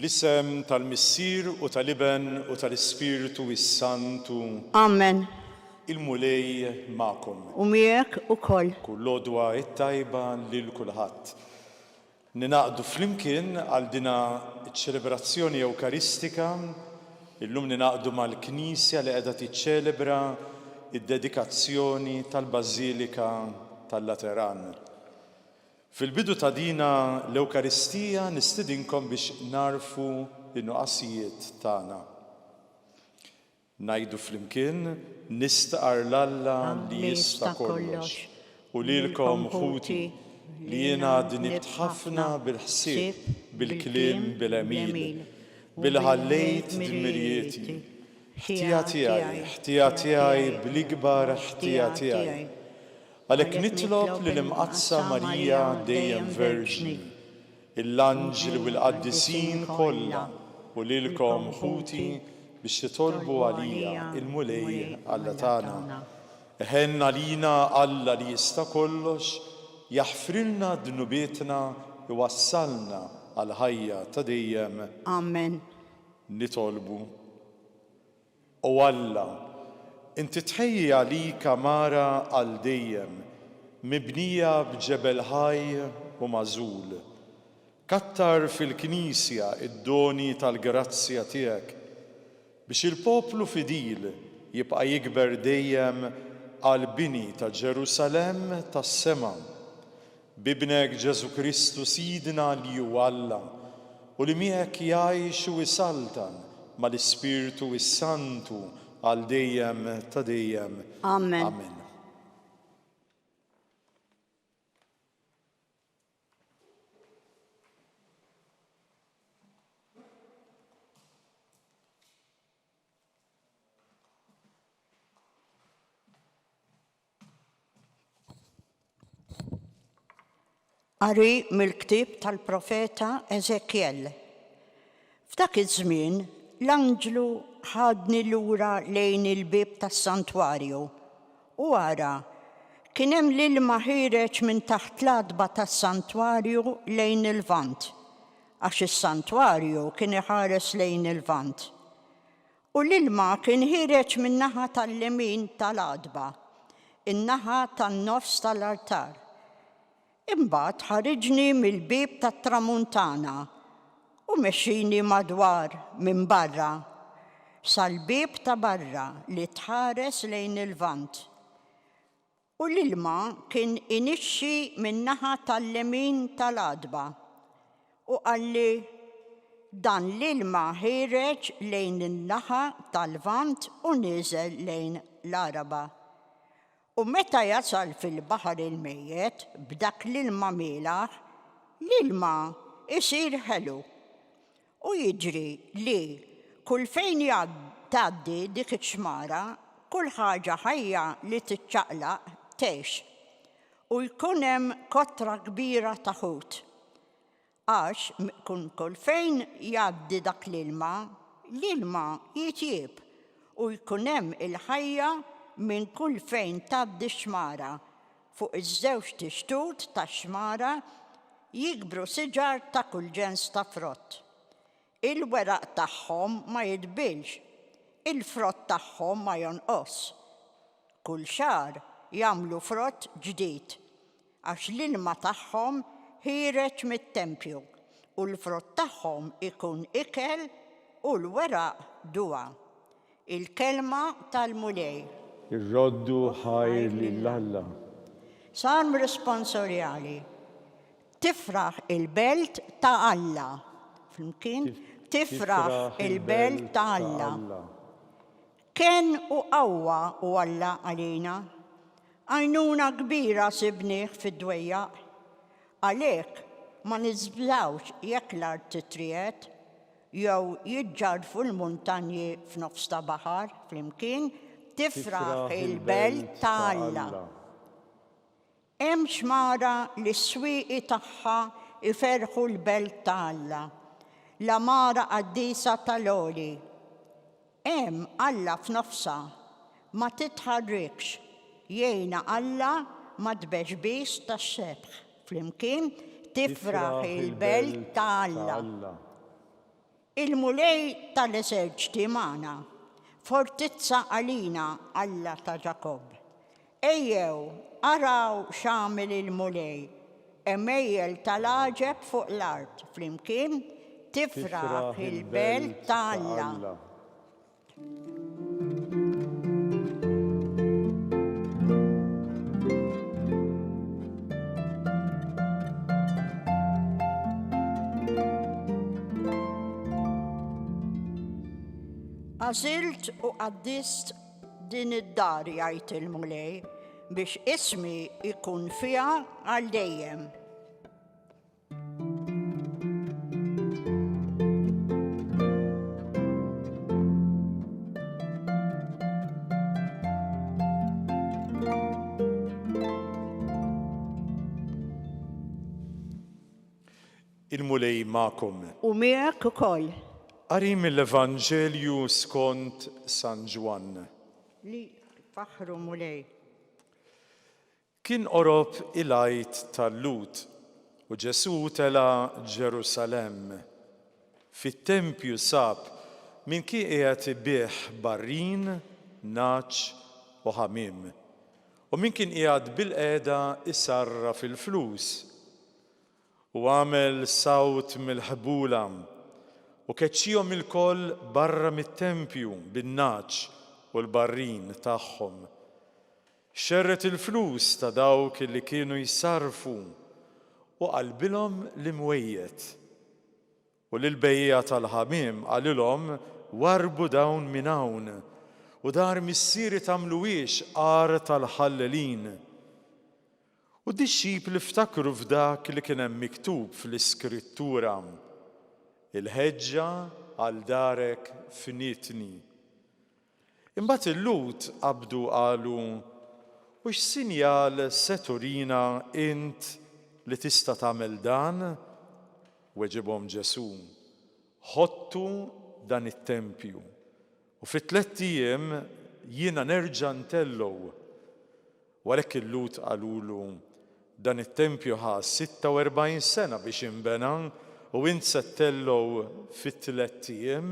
L-isem tal-Missier u tal-Iben u tal-Ispiritu is-Santu. Amen. Il-mulej ma'kom. U miegħek ukoll. Kull odwa it-tajba lil kulħadd. Ninaqdu flimkien għal dina ċ-ċelebrazzjoni Ewkaristika. Illum ninaqdu mal-Knisja li qiegħda tiċċelebra id-dedikazzjoni tal-Bażilika tal-Lateran. Fil-bidu ta' dina l-Ewkaristija nistidinkom biex narfu l-nuqqasijiet tagħna. Ngħidu flimkien nistaqar l-Alla li jista' kollox u lilkom ħuti li jiena dinibt ħafna bil-ħsieb, bil-kliem, bil-emil, bil-ħallejt dimmirjieti. Ħtija tiegħi bl-ikbar ħtija tiegħi. Għalhekk nitlob lill-imqazza Marija dejjem Verġni, l-anġli u l-qaddisin kollha u lilkom ħuti biex titolbu għalija il-mulej Alla tagħna. Eħen għalina Alla li jista' kollox, jaħfrilna dnubietna iwassalna għal ħajja ta' dejjem. Amen. Nitolbu. O Alla, Inti tħejji għalika mara għal dejjem, mibnija b'ġebel ħaj u mażul. Kattar fil-Knisja id-doni tal-grazzja tiegħek biex il-poplu fidil jibqa' jikber dejjem għal bini ta' Ġerusalem tas-sema. Bibnek Ġesu Kristu Sidna li hu Alla u li miegħek jgħix u isaltan mal-Ispiritu is-Santu għal dejjem ta' dejjem. Amen. Amen. Qari mill-ktieb tal-profeta Eżekjel. F'dak iż-żmien l-anġlu ħadni lura lejn il-bib tas-santwarju u ara kien hemm l-ilma ħireġ minn taħt l-adba tas-santwarju lejn il-vant, għax is-santwarju kien iħares lejn il-vant. U l-ilma kien ħireġ min-naħa tal-lemin tal-adba, in-naħa tan-nofs tal-altar. Imbagħad ħareġni mill-bib tat-tramuntana u mexxini madwar minn barra sal-bib ta' barra li tħares lejn il-vant. U l-ilma kien inixxi min-naħa tal-lemin tal-adba. U qalli dan l-ilma ħireġ lejn in-naħa tal-vant u nieżel lejn l-araba. U meta jasal fil-baħar il-mejjed b'dak l-ilma mielaħ, l-ilma isir ħelu. U jiġri li kull fejn tgħaddi dik iċ-xmara, kull ħaġa ħajja li tiċċaqlaq tgħix. U jkun hemm kotra kbira ta' ħut. Għax kull fejn jgħaddi dak l-ilma jitjieb u jkun hemm il-ħajja minn kull fejn tgħaddi x-xmara. Fuq iż-żewġ tixtut tax-xmara jikbru siġar ta' kull ġens ta' frott. Il-weraq tagħhom ma jitbilx, il-frott tagħhom ma jonqos. Kull xahar jagħmlu frott ġdid, għax l-ilma tagħhom ħireġ mit-tempju u l-frott tagħhom ikun ikel u l-weraq duwa. Il-kelma tal-mulej. Ir-roddu ħajr lill-Alla. Salm responsorjali. Tifraħ il-belt ta' Alla. Flimkien? Tifraħ il-belt ta' Alla. Ken u qawwa u Alla għalina. Għajnuna kbira sibnieh fid-dwejjaq. Għalhekk ma niżblawx jekk l-art titriet, jew jiġġarfu l-muntanji f'nofs ta' baħar flimkien, tifraħ il-belt ta' Alla. Hemm xmara li s-swieqi tagħha iferħu l-belt ta' Alla, l-amara qaddisa tal-għoli. Hemm Alla f'nofsa, ma titħarrikx, jgħinha Alla ma tbeġbix tax-xebħ. Flimkien tifraħ il-belt ta' Alla. Il-mulej tal-eżerċti magħna, fortizza għalina Alla ta' Ġakob. Ejjew, araw x'għamel il-mulej, emmejjel tal-għaġeb fuq l-art, flimkien tifraħ il-belt ta' Alla. Għażilt u qaddist din id-dar jgħid il-mulej biex ismi ikun fiha għal dejjem. Il-mulej ma'kom. U miegħek ukoll. Qari mill-Evanġelju skont San Ġwan. Li faħru mulej. Kien qorob il-għid tal-Lut u Ġesu tela Ġerusalem. Fit-tempju sab min kien qiegħed ibih barrin, naċ u ħamim. U min kien qiegħed bil-qiegħda isarra fil-flus. U għamel sawt mill-ħbula u keċċihom il-koll barra mit-tempju bin-naċ u l-barrin tagħhom. Xerret il-flus ta' dawk li kienu jisarfu u qalbilhom l-imwejjed. U lil-bejja tal-ħamim qalilhom warbu dawn minn hawn u dar missieri tagħmluhiex għar tal-ħallelin. U d-dixxipli ftakru f'dak li kien hemm miktub fl-Iskrittura: il-ħeġġa għal darek finitni. Imbagħad il-Lut qabdu qalu: u x'sinjal se turina int li tista' tagħmel dan? Weġibhom Ġesu: ħottu dan it-tempju u fit-3 ijiem jiena nerġa' ntellgħu. Għalhekk il-Lut qalulu: dan it-tempju ħa 46 sena biex inbena u int se tellgħu fit-3 ijiem.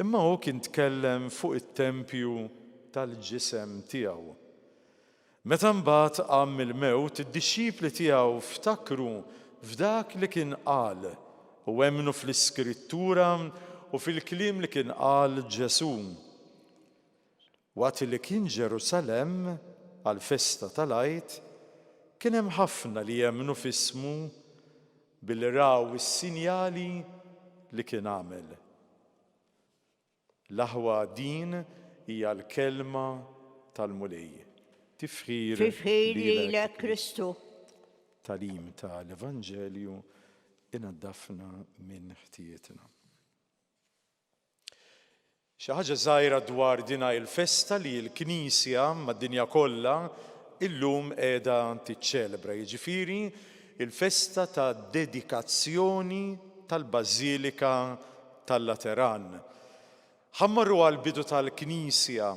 Imma hu kien tkellem fuq it-tempju tal-ġisem tiegħu. Meta mbagħad qam mill-mewt, id-dixxipli tiegħu ftakru f'dak li kien qal u għemnu fl-Iskrittura u fil-kliem li kien qal Ġesu. Waqt li kien Ġerusalem għal-festa tal-Għid, kien hemm ħafna li jemmnu f'ismu billi raw is-sinjali li kien għamel. L-aħwa din hija l-kelma tal-mulej. Tifħir lilek Kristu. Talim tal-Evanġelju inaddafna minn ħtietna. Xi ħaġa żgħira dwar din il-festa li l-Knisja mad-dinja kollha illum qiegħda tiċċelebra, jiġifieri il-festa ta' dedikazzjoni tal-Bażilika tal-Lateran. Ħammarru għal-bidu tal-Knisja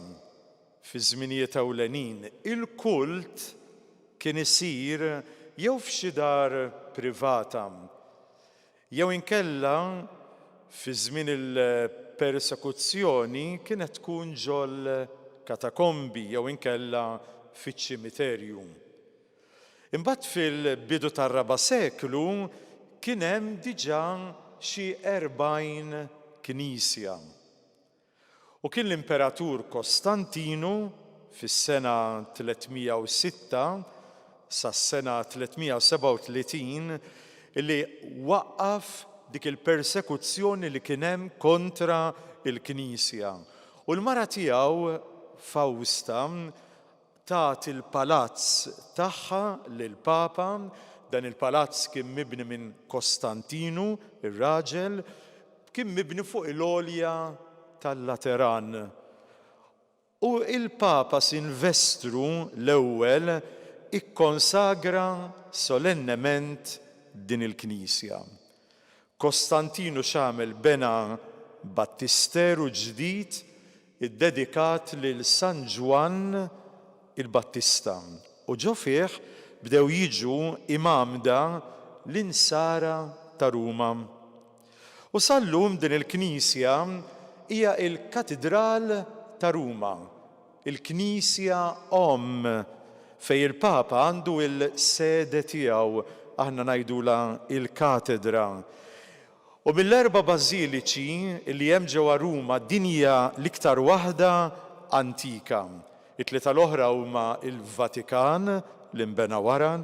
fi żminijiet ewlenin, il-kult kien isir jew f'xi dar privata, jew inkella fi żmien il-persekuzzjoni kienet tkun ġol katakombi jew inkella fiċ-ċimiterju. Imbagħad fil-bidu tar-4 seklu kien hemm diġà xi 40 knisja. U kien l-Imperatur Kostantinu fis-sena 306 sas-sena 337 li waqqaf dik il-persekuzzjoni li kien hemm kontra il-Knisja. U l-mara tiegħu Fawsta tat il-palazz tagħha lill-Papa. Dan il-palazz kien mibni minn Kostantinu, ir-raġel, kien mibni fuq il-għolja tal-Lateran. U il-Papa Silvestru l-ewwel ikkonsagra solennement din il-Knisja. Kostantinu x'għamel bena battisteru ġdid iddedikat lil San Ġwan il-Battista. U ġo fih bdew jiġu imamda l-insara ta' Ruma. U sal-lum din il-Knisja hija il-Katedral ta' Ruma, il-Knisja fej il-Papa għandu il-sede tiegħu, aħna ngħidula il-katedra. U mill-4 bażiliċi li hemm ġewwa Ruma din hija l-iktar waħda antika. It-tlieta l-oħra huma il-Vatikan li nbena wara,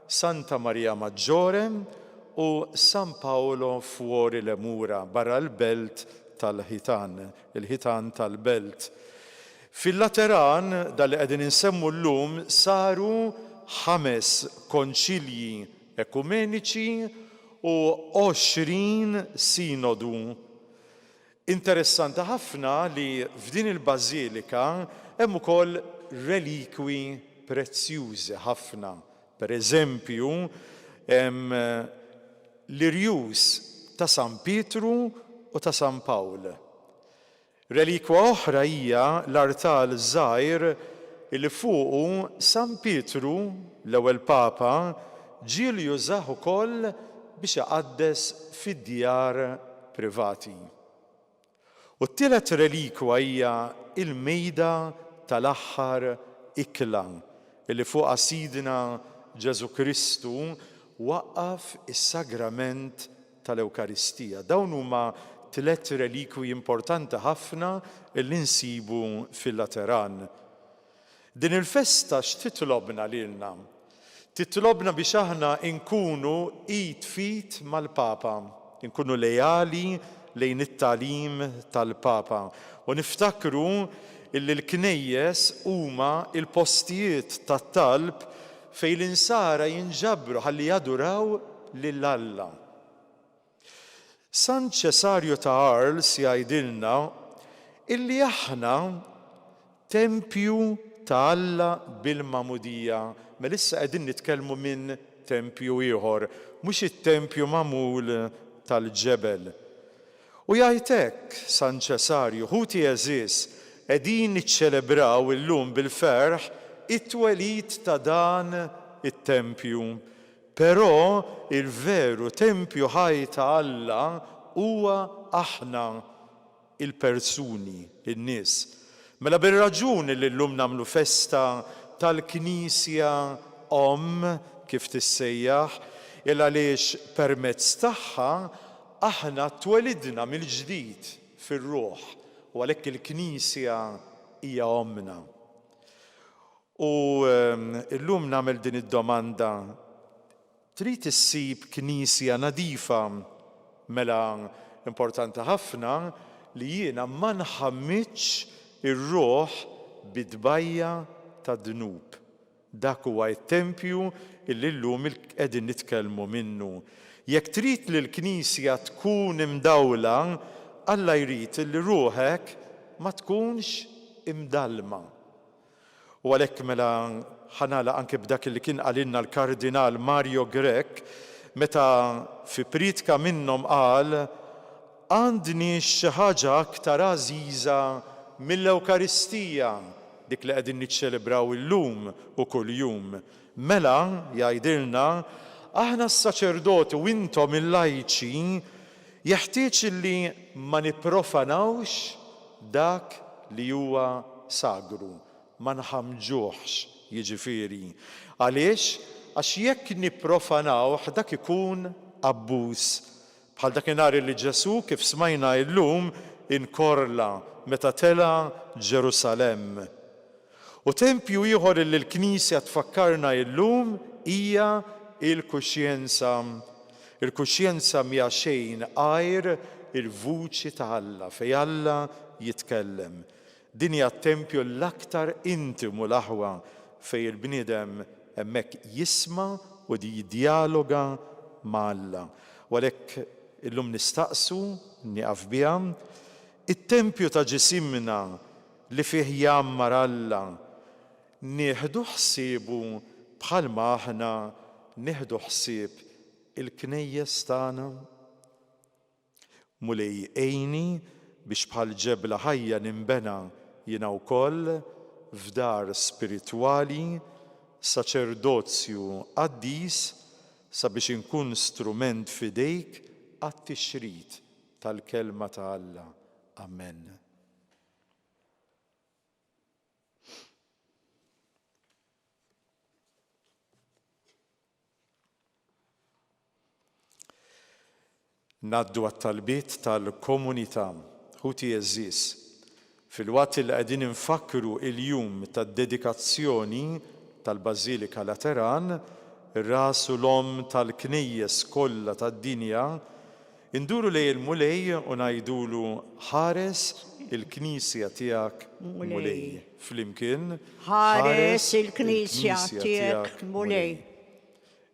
Santa Maria Maggiore u San Paolo fuori l-Mura barra l-belt tal-Ħitan, il-Ħitan tal-belt. Fil-Lateran, dal qegħdin insemmu llum, saru 5 konċilji ekumeniċi u 20 sinodu. Interessanti ħafna li f'din il-Bażilika hemm ukoll relikwi prezzjużi ħafna. Pereżempju, hemm l-irjus ta' San Pietru u ta' San Pawl. Relikwa oħra hija l-artal żgħir li fuqu San Pietru, l-ewwel Papa, ġiel jużah ukoll biex iqaddes fid-djar privati. U t-tielet relikwa hija il-mejda tal-aħħar ikla li fuqha Sidna Ġesu Kristu waqqaf is-sagrament tal-Ewkaristija. Dawn huma 3 relikwi importanti ħafna li nsibu fil-Lateran. Din il-festa x'titlobna lilna? Titlobna biex aħna nkunu id fit mal-Papa, nkunu lejali lejn it-tagħlim tal-Papa u niftakru illi l-knejjes huma il-postijiet tat-talb fejn l-insara jinġabru ħalli jaduraw lil Alla. San Ċesarju ta' Arles jgħidilna illi aħna tempju ta' Alla bil-Mamudija. Issa qegħdin nitkellmu minn tempju ieħor, mhux it-tempju magħmul tal-ġebel. U jgħid hekk San Ċesarju, ħuti eżis, qegħdin niċċelebraw illum bil-ferħ it-twelid ta' dan it-tempju. Però il-veru tempju ħaj ta' Alla huwa aħna il-persuni, in-nies. Mela bir-raġuni li llum nagħmlu festa tal-Knisja kif tissejjaħ, il għaliex permezz tagħha aħna twelidna mill-ġdid fir-ruħ u għalhekk il-Knisja hija omna. U llum nagħmel din id-domanda, trid issib Knisja nadifa, mela importanti ħafna li jiena ma nħammitx ir-ruħ bid-dbajja ta' dnub. Dak huwa t-tempju illi llum qegħdin nitkellmu minnu. Jekk trid li l-Knisja tkun imdawla, Alla jrid li ruħek ma tkunx imdalma. U għalhekk mela ħanala anke b'dak li kien qalilna l-Kardinal Mario Grech meta fi pritka minnhom qal għandni xi ħaġa aktar għażiża mill-Ewkaristija dik li qegħdin niċċelebraw illum u kuljum. Mela jgħidilna aħna s-saċerdoti u intom il-lajċi jeħtieġ li ma nipprofanawx dak li huwa sagru, ma nħamġuhx jiġifieri. Għaliex? Għax jekk nipprofanawh dak ikun abbuż. Bħal dakinhar li Ġesu kif smajna llum inkorla meta tela Ġerusalemme. U tempju ieħor li l-Knisja tfakkarna llum hija il-kuxjenza. Il-kuxjenza mija xejn għajr il-vuċi ta' Alla, fejn Alla jitkellem. Din hija t-tempju l-aktar intimu l-aħwa fejn il-bniedem hemmhekk jisma' u jiddialoga ma' Alla. U għalhekk illum nistaqsu, nieqaf biha, it-tempju ta' ġisimna li fih jammar Alla, nieħdu ħsiebu bħalma aħna nieħdu ħsieb il-knejjes tagħna. Mulej għejni biex bħal ġebla ħajja nimbena jiena wkoll f'dar spiritwali, saċerdozju qaddis sabiex inkun strument fidejk għat-tixrid tal-kelma ta' Alla. Amen. Naddu għat-talbiet tal-komunità. Ħuti eżis. Fil-waqt li qegħdin infakru il-jum tad-dedikazzjoni tal-Bażilika Lateran, ir-rasu l-om tal-knejjes kollha tad-dinja, induru lejn il-mulej u ngħidulu ħares il-Knisja tiegħek mulej. Flimkien ħares il-Knisja tiegħek mulej.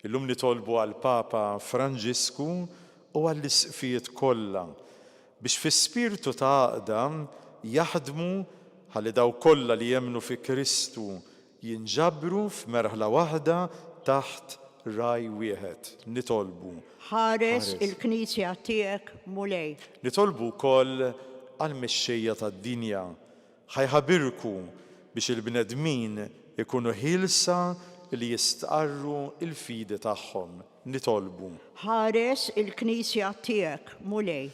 Illum nitolbu għall-Papa Franġisku u għall-isqfijiet kollha biex fis-spirtu ta' għaqda jaħdmu ħalli daw kollha li jemmnu fi Kristu jinġabru f'merħla waħda taħt raj wieħed. Nitolbu. Ħares il-Knisja tiegħek mulej. Nitolbu wkoll għall-mexxejja tad-dinja ħajħabirku biex il-bnedmin ikunu ħilsa li jistqarru il-fidi tagħhom. Nitolbu. Ħares il-Knisja tiegħek mulej.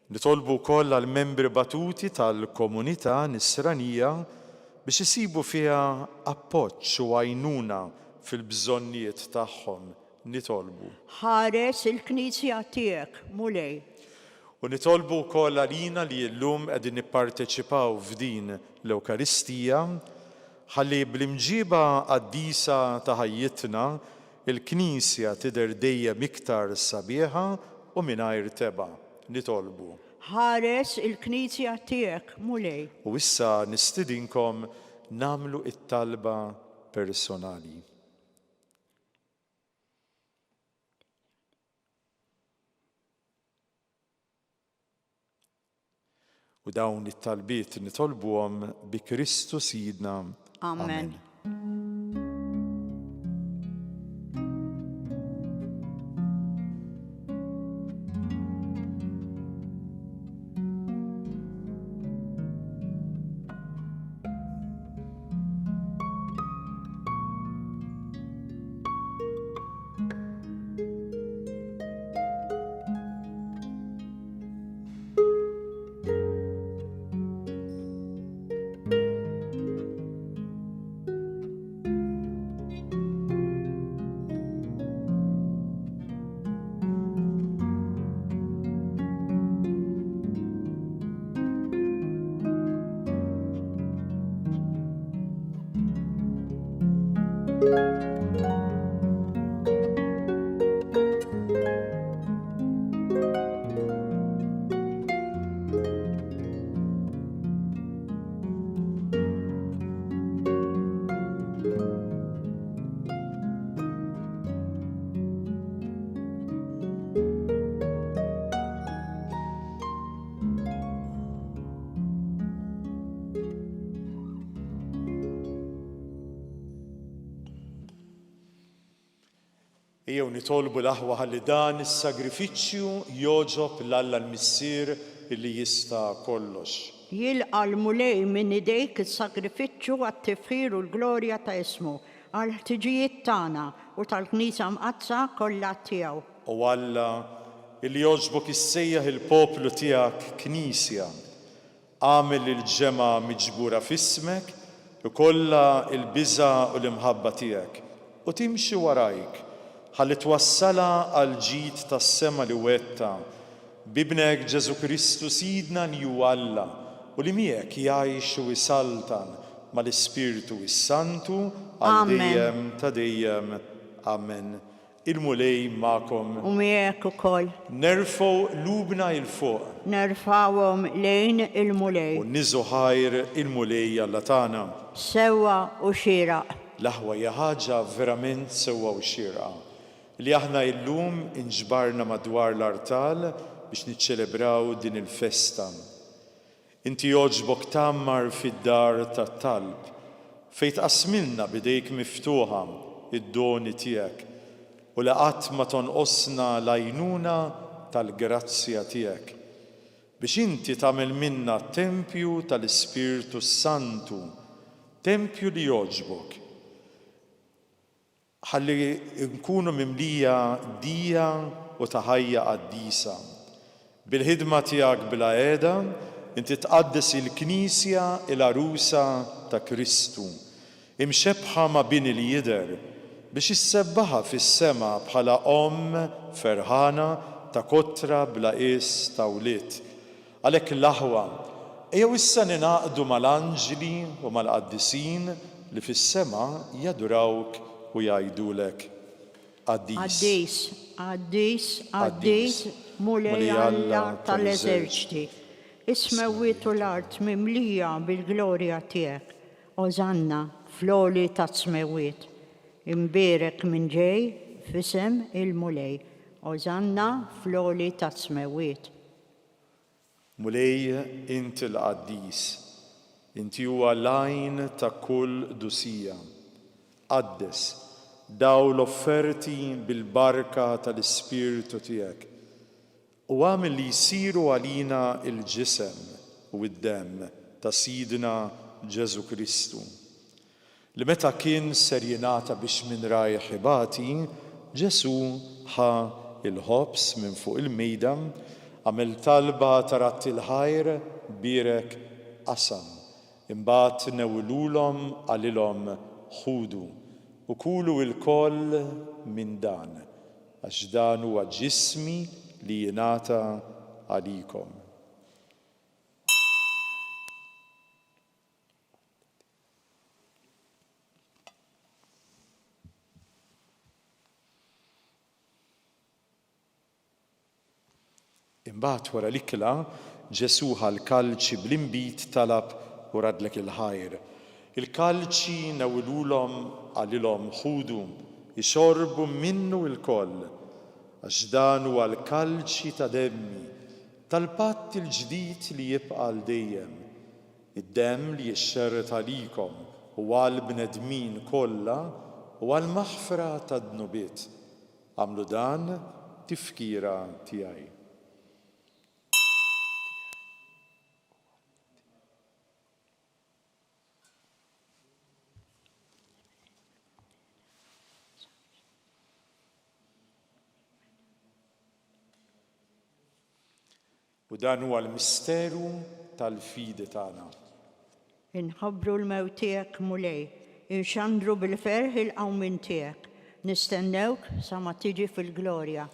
Nitolbu wkoll għal membri batuti tal-komunità nisranija biex isibu fiha appoġġ u għajnuna fil-bżonnijiet tagħhom. Nitolbu. Ħares il-Knisja tiegħek mulej. U nitolbu wkoll għalina li llum qegħdin nipparteċipaw f'din l-Ewkaristija ħalli bl-imġiba qaddisa ta' ħajjitna il-Knisja tidher dejjem iktar sabiħa u mingħajr teba. Nitolbu. Ħares il-Knisja tiegħek mulej. U issa nistidinkom nagħmlu it-talba personali. U dawn it-talbiet nitolbuhom bi Kristu Sidna. Amen. Ejjew nitolbu l-aħwa ħalli dan is-sagrifiċċju joġob l-Alla l-Missier illi jista' kollox. Jilqa' l-mulej minn idejk is-sagrifiċċju għat-tifħir u l-glorja ta' ismu għal ħtiġijiet tagħna u tal-Knisja mqazza kollha tiegħu. U Alla illi joġbok issejjaħ il-poplu tiegħek Knisja, għamel il-ġemgħa miġbura f'ismek u kollha l-biża' u l-imħabba tiegħek u timxi warajk ħalli twassala għal ġid tas-sema li wetta bibnek Ġesu Kristu Sidna nju Alla u li miegħek jgħix u jsaltan mal-Ispirtu s-Santu għal dejjem ta' dejjem. Amen. Il-mulej magħkom. U miegħek ukoll. Nerfgħu lubna il fuq. Nerfgħuhom lejn il-mulej. U niżu ħajr il-mulej Alla tagħna. Sewwa u xieraq. L-aħwa hija ħaġa verament sewwa u xierqa li aħna llum inġbarna madwar l-artal biex niċċelebraw din il-festa. Inti joġbok tammar fid-dar tat-talb fejn tqasmilna bidejk miftuħa id-doni tiegħek u la qatt ma tonqosna l-għajnuna tal-grazzja tiegħek biex inti tagħmel minna tempju tal-Ispirtu Santu, tempju li joġbok ħalli nkunu mimlija dija u ta' ħajja qaddisa. Bil-ħidma tiegħek bl-għeda, inti tqaddes il-Knisja il-Arusa ta' Kristu, imxebħa ma' bini li jidher biex issebbaħa fis-sema bħala ferħana ta' kotra bla qis ta' wlied. Għalhekk l-aħwa, ejjew issa ninaqdu mal-anġli u mal-qaddisin li fis-sema jadurawk u jgħidulek Qaddis. Qaddis, qaddis, qaddis, mulej Alla tal-eżerċiti. Ismewwiet u l-art mimlija bil-glorja tiegħek. Ożanna fl-għoli ta' smewwiet. Imbierek minn ġej f'isem il-mulej. Ożanna fl-għoli ta' smewwiet. Mulej inti l-qaddis, inti huwa l-għajn ta' kull dusija. Qaddes daw l-offerti bil-barka tal-Ispirtu tiegħek u għamil li jsiru għalina il-ġisem u id-demm ta' Sidna Ġesu Kristu. Li meta kien ser jingħata biex minn rajħ ibati, Ġesu ħa il-ħobs minn fuq il-mejda, għamel talba ta' ratti l-ħajr birek qasam. Imbagħad newwilulhom għalilhom ħudu u kulu il-koll minn dan, għax dan huwa ġismi li jingħata għalikom. Imbagħad wara l-ikla Ġesu ħal-kalċi bl-imbit talab u radlek il-ħajr. Il-kalċi nawilulhom għalilhom ħudu jixorbu minnu l-koll, għax dan huwa l-kalċi ta' demmi tal-patt il-ġdid li jibqa' l dejjem. Id-demm li jixxerret għalikom u għall-bnedmin kollha u għall-maħfra tad-dnubiet. Għamlu dan tifkira tiegħi. U dan huwa l-misteru tal-fidi tagħna. Inħabbru l-mewt tiegħek mulej, inxandru bil-ferħ il-qawmin tiegħek, nistennewk sa ma tiġi fil-glorja.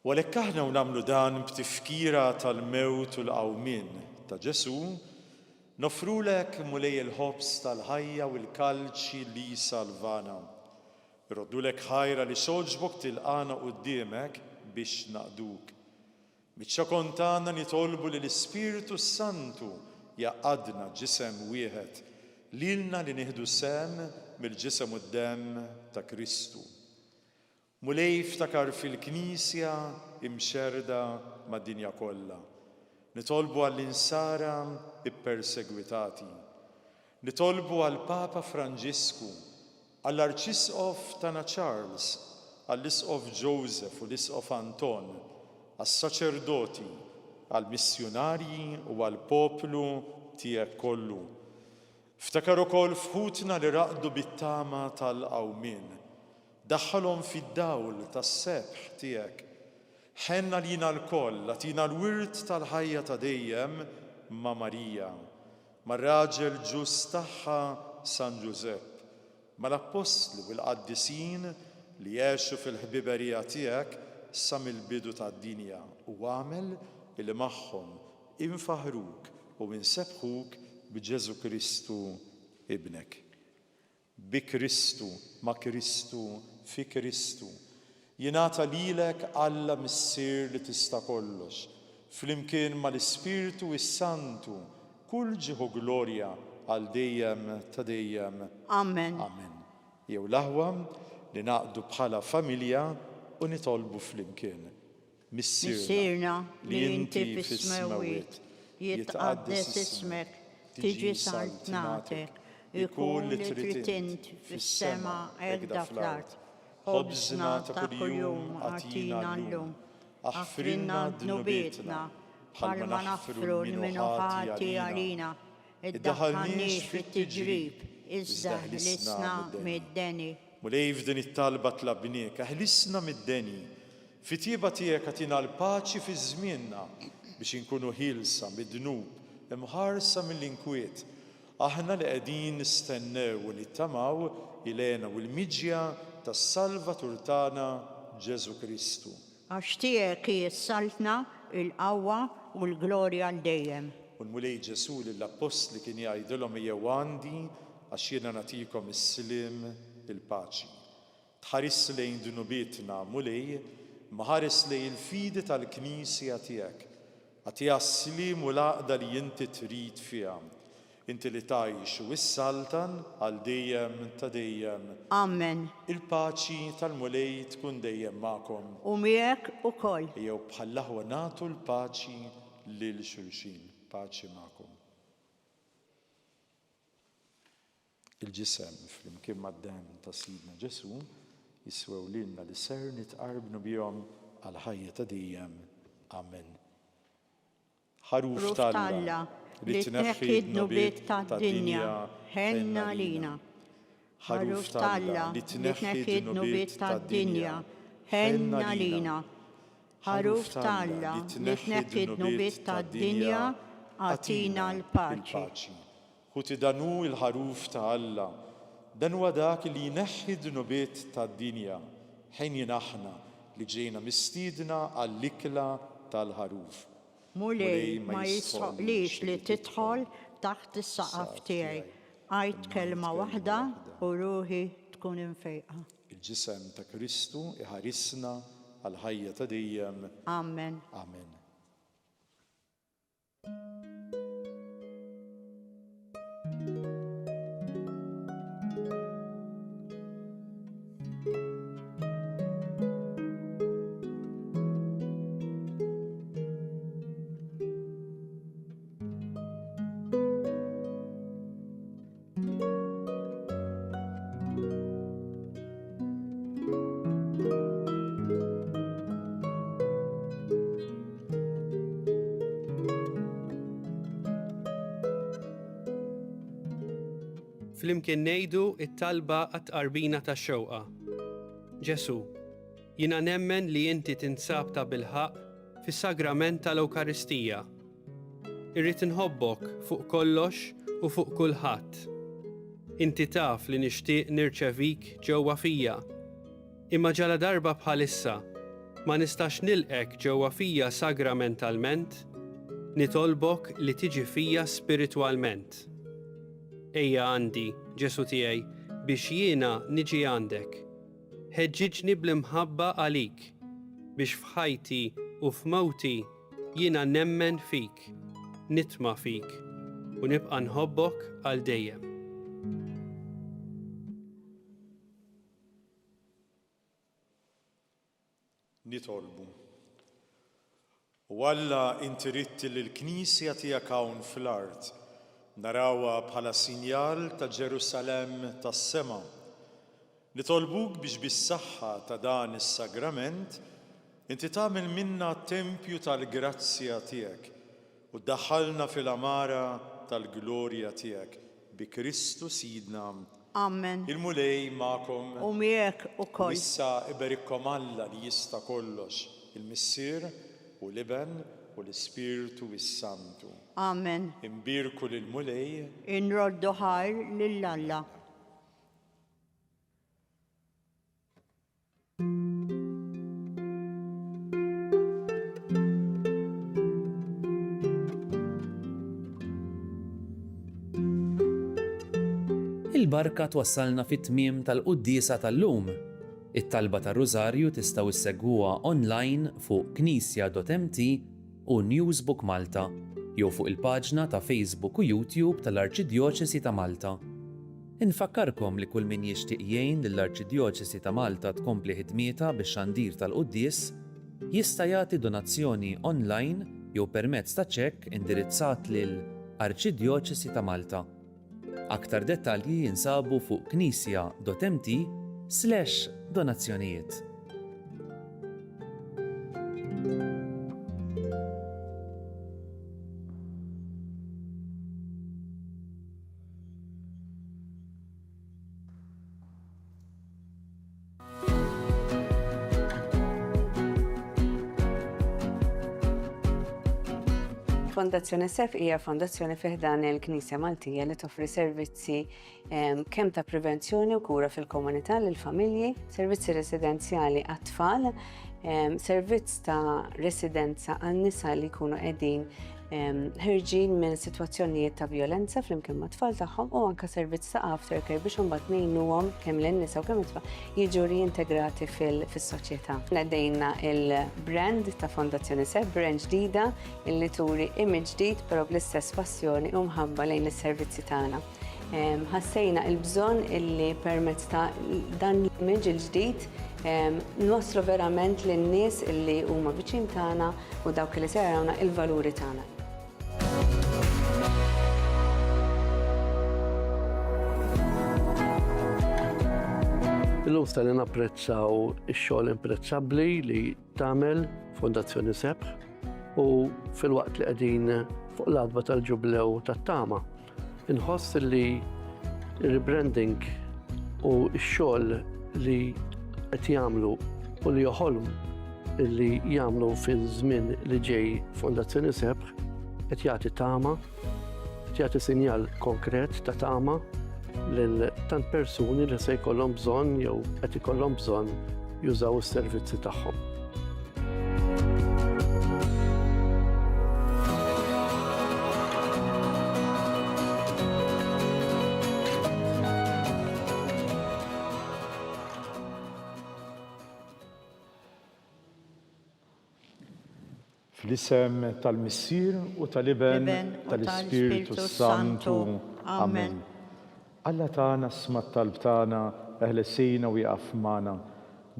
U għalhekk aħna nagħmlu dan b'tifkira tal-mewt u l-qawmin ta' Ġesu, nofrulek mulej il-ħobs tal-ħajja u l-kalċi li salvana. Irroddulek ħajra li xoġbok tilqana quddiemek biex naqduk. Biċċa kontana nitolbu li l-Ispiritu Santu jaqadna ġisem wieħed lilna li nieħdu sem mill-ġisem u d-demm ta' Kristu. Mulej ftakar fil-Knisja imxerda mad-dinja kollha. Nitolbu għall-insara ippersegwitati. Nitolbu għall-Papa Franġisku, għall-Arċisqof tagħna Charles, għall-Isqof Joseph u l-Isqof Anton, għas-saċerdoti, għal-missjonarji u għal-poplu tiegħek kollu. Ftakar ukoll fħutna li raqdu bit-tama tal-qawmien. Daħħalhom fid-dawl tas-sebħ tiegħek. Ħenna lina l-koll, għatina l-wirt tal-ħajja ta' dejjem ma' Marija, mar-raġel ġus tagħha San Giuseppe, mal-Apostli u l-Qaddisin li jgħixu fil-ħbiberija tiegħek sa mill-bidu tad-dinja u għamel li magħhom infaħruk u insebħuk b'Ġesu Kristu ibnek. Bi Kristu, ma' Kristu, fi Kristu. Jingħata lilek Alla missier li tista' kollox, flimkien mal-Ispirtu s-Santu, kull ġieħu glorja għal dejjem ta' dejjem. Amen. Amen. Jew l-aħwa li naqdu bħala familja u nitolbu flimkien. Missirna li inti fis-smewwiet, jitqaddes ismek, tiġi saltnatek, ikun li trid int fis-sema hekk fl-art. Ħobżna ta' kuljum għatina llum, aħfrinna dnubietna, bħalma naħfru l-minu ħati għalina, iddaħħalniex fit-tiġrib, iżda ħlisna mid-deni. Mulej f'din it-talba tlabniek, ħlisna mid-deni, Fit-tieba tiegħek għatina l-paċi fi żmienna biex inkunu ħielsa mid-dnub, imħarsa mill-inkwiet. Aħna li qegħdin nistennew u nittamaw ilena u l-miġja tas-Salvatur tagħna Ġesu Kristu. Għax tiegħek jissaltna il-qawwa u l-glorja għal dejjem. U l-mulej Ġesu lill-apostli kien jgħidilhom ejjew għandi għax jiena nagħtikom is-siliem il-paċi. Tħares lejn dunubietna mulej, ma ħares lejn il-fidi tal-Knisja tiegħek. Għatiha s-siliem u l-għaqda li inti trid fiha. Inti li tgħix u s-saltan għal dejjem ta' dejjem. Amen. Il-paċi tal-mulej tkun dejjem magħkom. U miegħek ukoll. Ejjew bħall-aħwa nagħtu l-paċi lil xulxin. Paċi magħkom. Il-ġisem flimkien mad-dem ta' Sidna Ġesu jiswew lilna li ser nitqarbnu bihom għal ħajja ta' dejjem. Amen. Ħaruf Talla li tneħħi d-nubiet tad-dinja ħenna lina. Ħaruf Talla li tneħħi d-nubiet tad-dinja ħenna lina. Ħaruf Talla li tneħħi d-nubiet tad-dinja għatina l-paċi. Ħuti danu il-ħaruf ta' Alla, dan huwa dak li jneħħi d-nubiet tad-dinja ħejn aħna li ġejna mistiedna għall-ikla tal-ħaruf. Mulej ma jisħoqlix li tidħol taħt is-saqaf tiegħi. Għajt kelma waħda u ruħi tkun infejqa. Il-ġisem ta' Kristu iħarisna għal ħajja ta' dejjem. Amen. Amen. Flimkien ngħidu it-talba għat-tqarbina tax-xewqa. Ġesu, jiena nemmen li inti tinsab ta' bilħaq fis-sagrament tal-Ewkaristija. Irrid inħobbok fuq kollox u fuq kulħadd. Inti taf li nixtieq nirċevik ġewwa fija. Imma ġala darba bħalissa ma nistax nilqek ġewwa fija sagramentalment, nitolbok li tiġi fija spiritwalment. Ejja għandi, Ġesu tiegħi, biex jiena niġi għandek. Ħeġġiġni bl-imħabba għalik, biex f'ħajti u f'mewti jiena nemmen fik, nitma' fik u nibqa' nħobbok għal dejjem. Nitolbu. U Alla inti ridti li l-Knisja tiegħek hawn fl-art narawha bħala sinjal ta' Ġerusalem tas-sema. Nitolbuk biex bis-saħħa ta' dan is-sagrament inti tagħmel minna tempju tal-grazzja tiegħek u ddaħħalna fil-amara tal-glorja tiegħek bi Kristu Sidna. Amen. Il-mulej magħkom. U miegħek ukoll. Issa iberikkom Alla li jista' kollox, il-Missier u l-Iben u l-Ispirtu is-Santu. Amen. Imbirku lill-mulej. Inroddu ħajr lill-Alla. Il-barka twassalna fit-tmiem tal-Qudiesa tal-lum. It-talba tar-Rużarju tistgħu issegwuha online fuq knisja.mt u Newsbook Malta jew fuq il-paġna ta' Facebook u YouTube tal-Arċidjoċesi ta' Malta. Infakkarkom li kull min jixtieq jgħin lill-Arċidjoċesi ta' Malta tkompli ħidmietha bix-xandir tal-Qudies jista' jagħti donazzjoni online jew permezz ta' ċekk indirizzat lil Arċidjoċesi ta' Malta. Aktar dettalji jinsabu fuq knisja.mt/donazzjonijiet. Fondazzjoni SEP hija fondazzjoni fih dan il-Knisja Maltija li toffri servizzi kemm ta' prevenzjoni u kura fil-komunità lill-familji, servizzi residenzjali għat-tfal, servizz ta' residenza għan-nisa li jkunu qegħdin ħirġin minn sitwazzjonijiet ta' violenza flimkien ma' tfal tagħhom u anke servizz ta' aftercare biex imbagħad ngħinuhom kemm lin-nisa u kemm it-tfal jiġu reintegrati fis-soċjetà. Nedejna il-brand ta' Fondazzjoni SEP, brand ġdida illi turi image ġdid però bl-istess passjoni u mħabba lejn is-servizzi tagħna. Ħassejna l-bżonn illi permezz ta' dan l-image il-ġdid nwaslu verament lin-nies illi huma viċin tagħna u dawk li se jarawna il-valuri tagħna. Illum stani napprezzaw ix-xogħol imprezzabbli li tagħmel Fondazzjoni SEP u fil-waqt li qegħdin fuq l-adba tal-ġublew tat-tama. Inħoss li rebranding u x-xogħol li qed jagħmlu u li joħolm li jagħmlu fiż-żmien li ġej Fondazzjoni SEP qed jagħti tama, qed jagħti sinjal konkret ta' tama lil tant persuni li se jkollhom bżonn jew qed ikollhom bżonn jużaw is-servizzi tagħhom. Fl-isem tal-Missier u tal-Iben tal-Ispiritu Santu. Amen. Alla tagħna sma' talb tagħna eħlesejna u jaqaf magħna.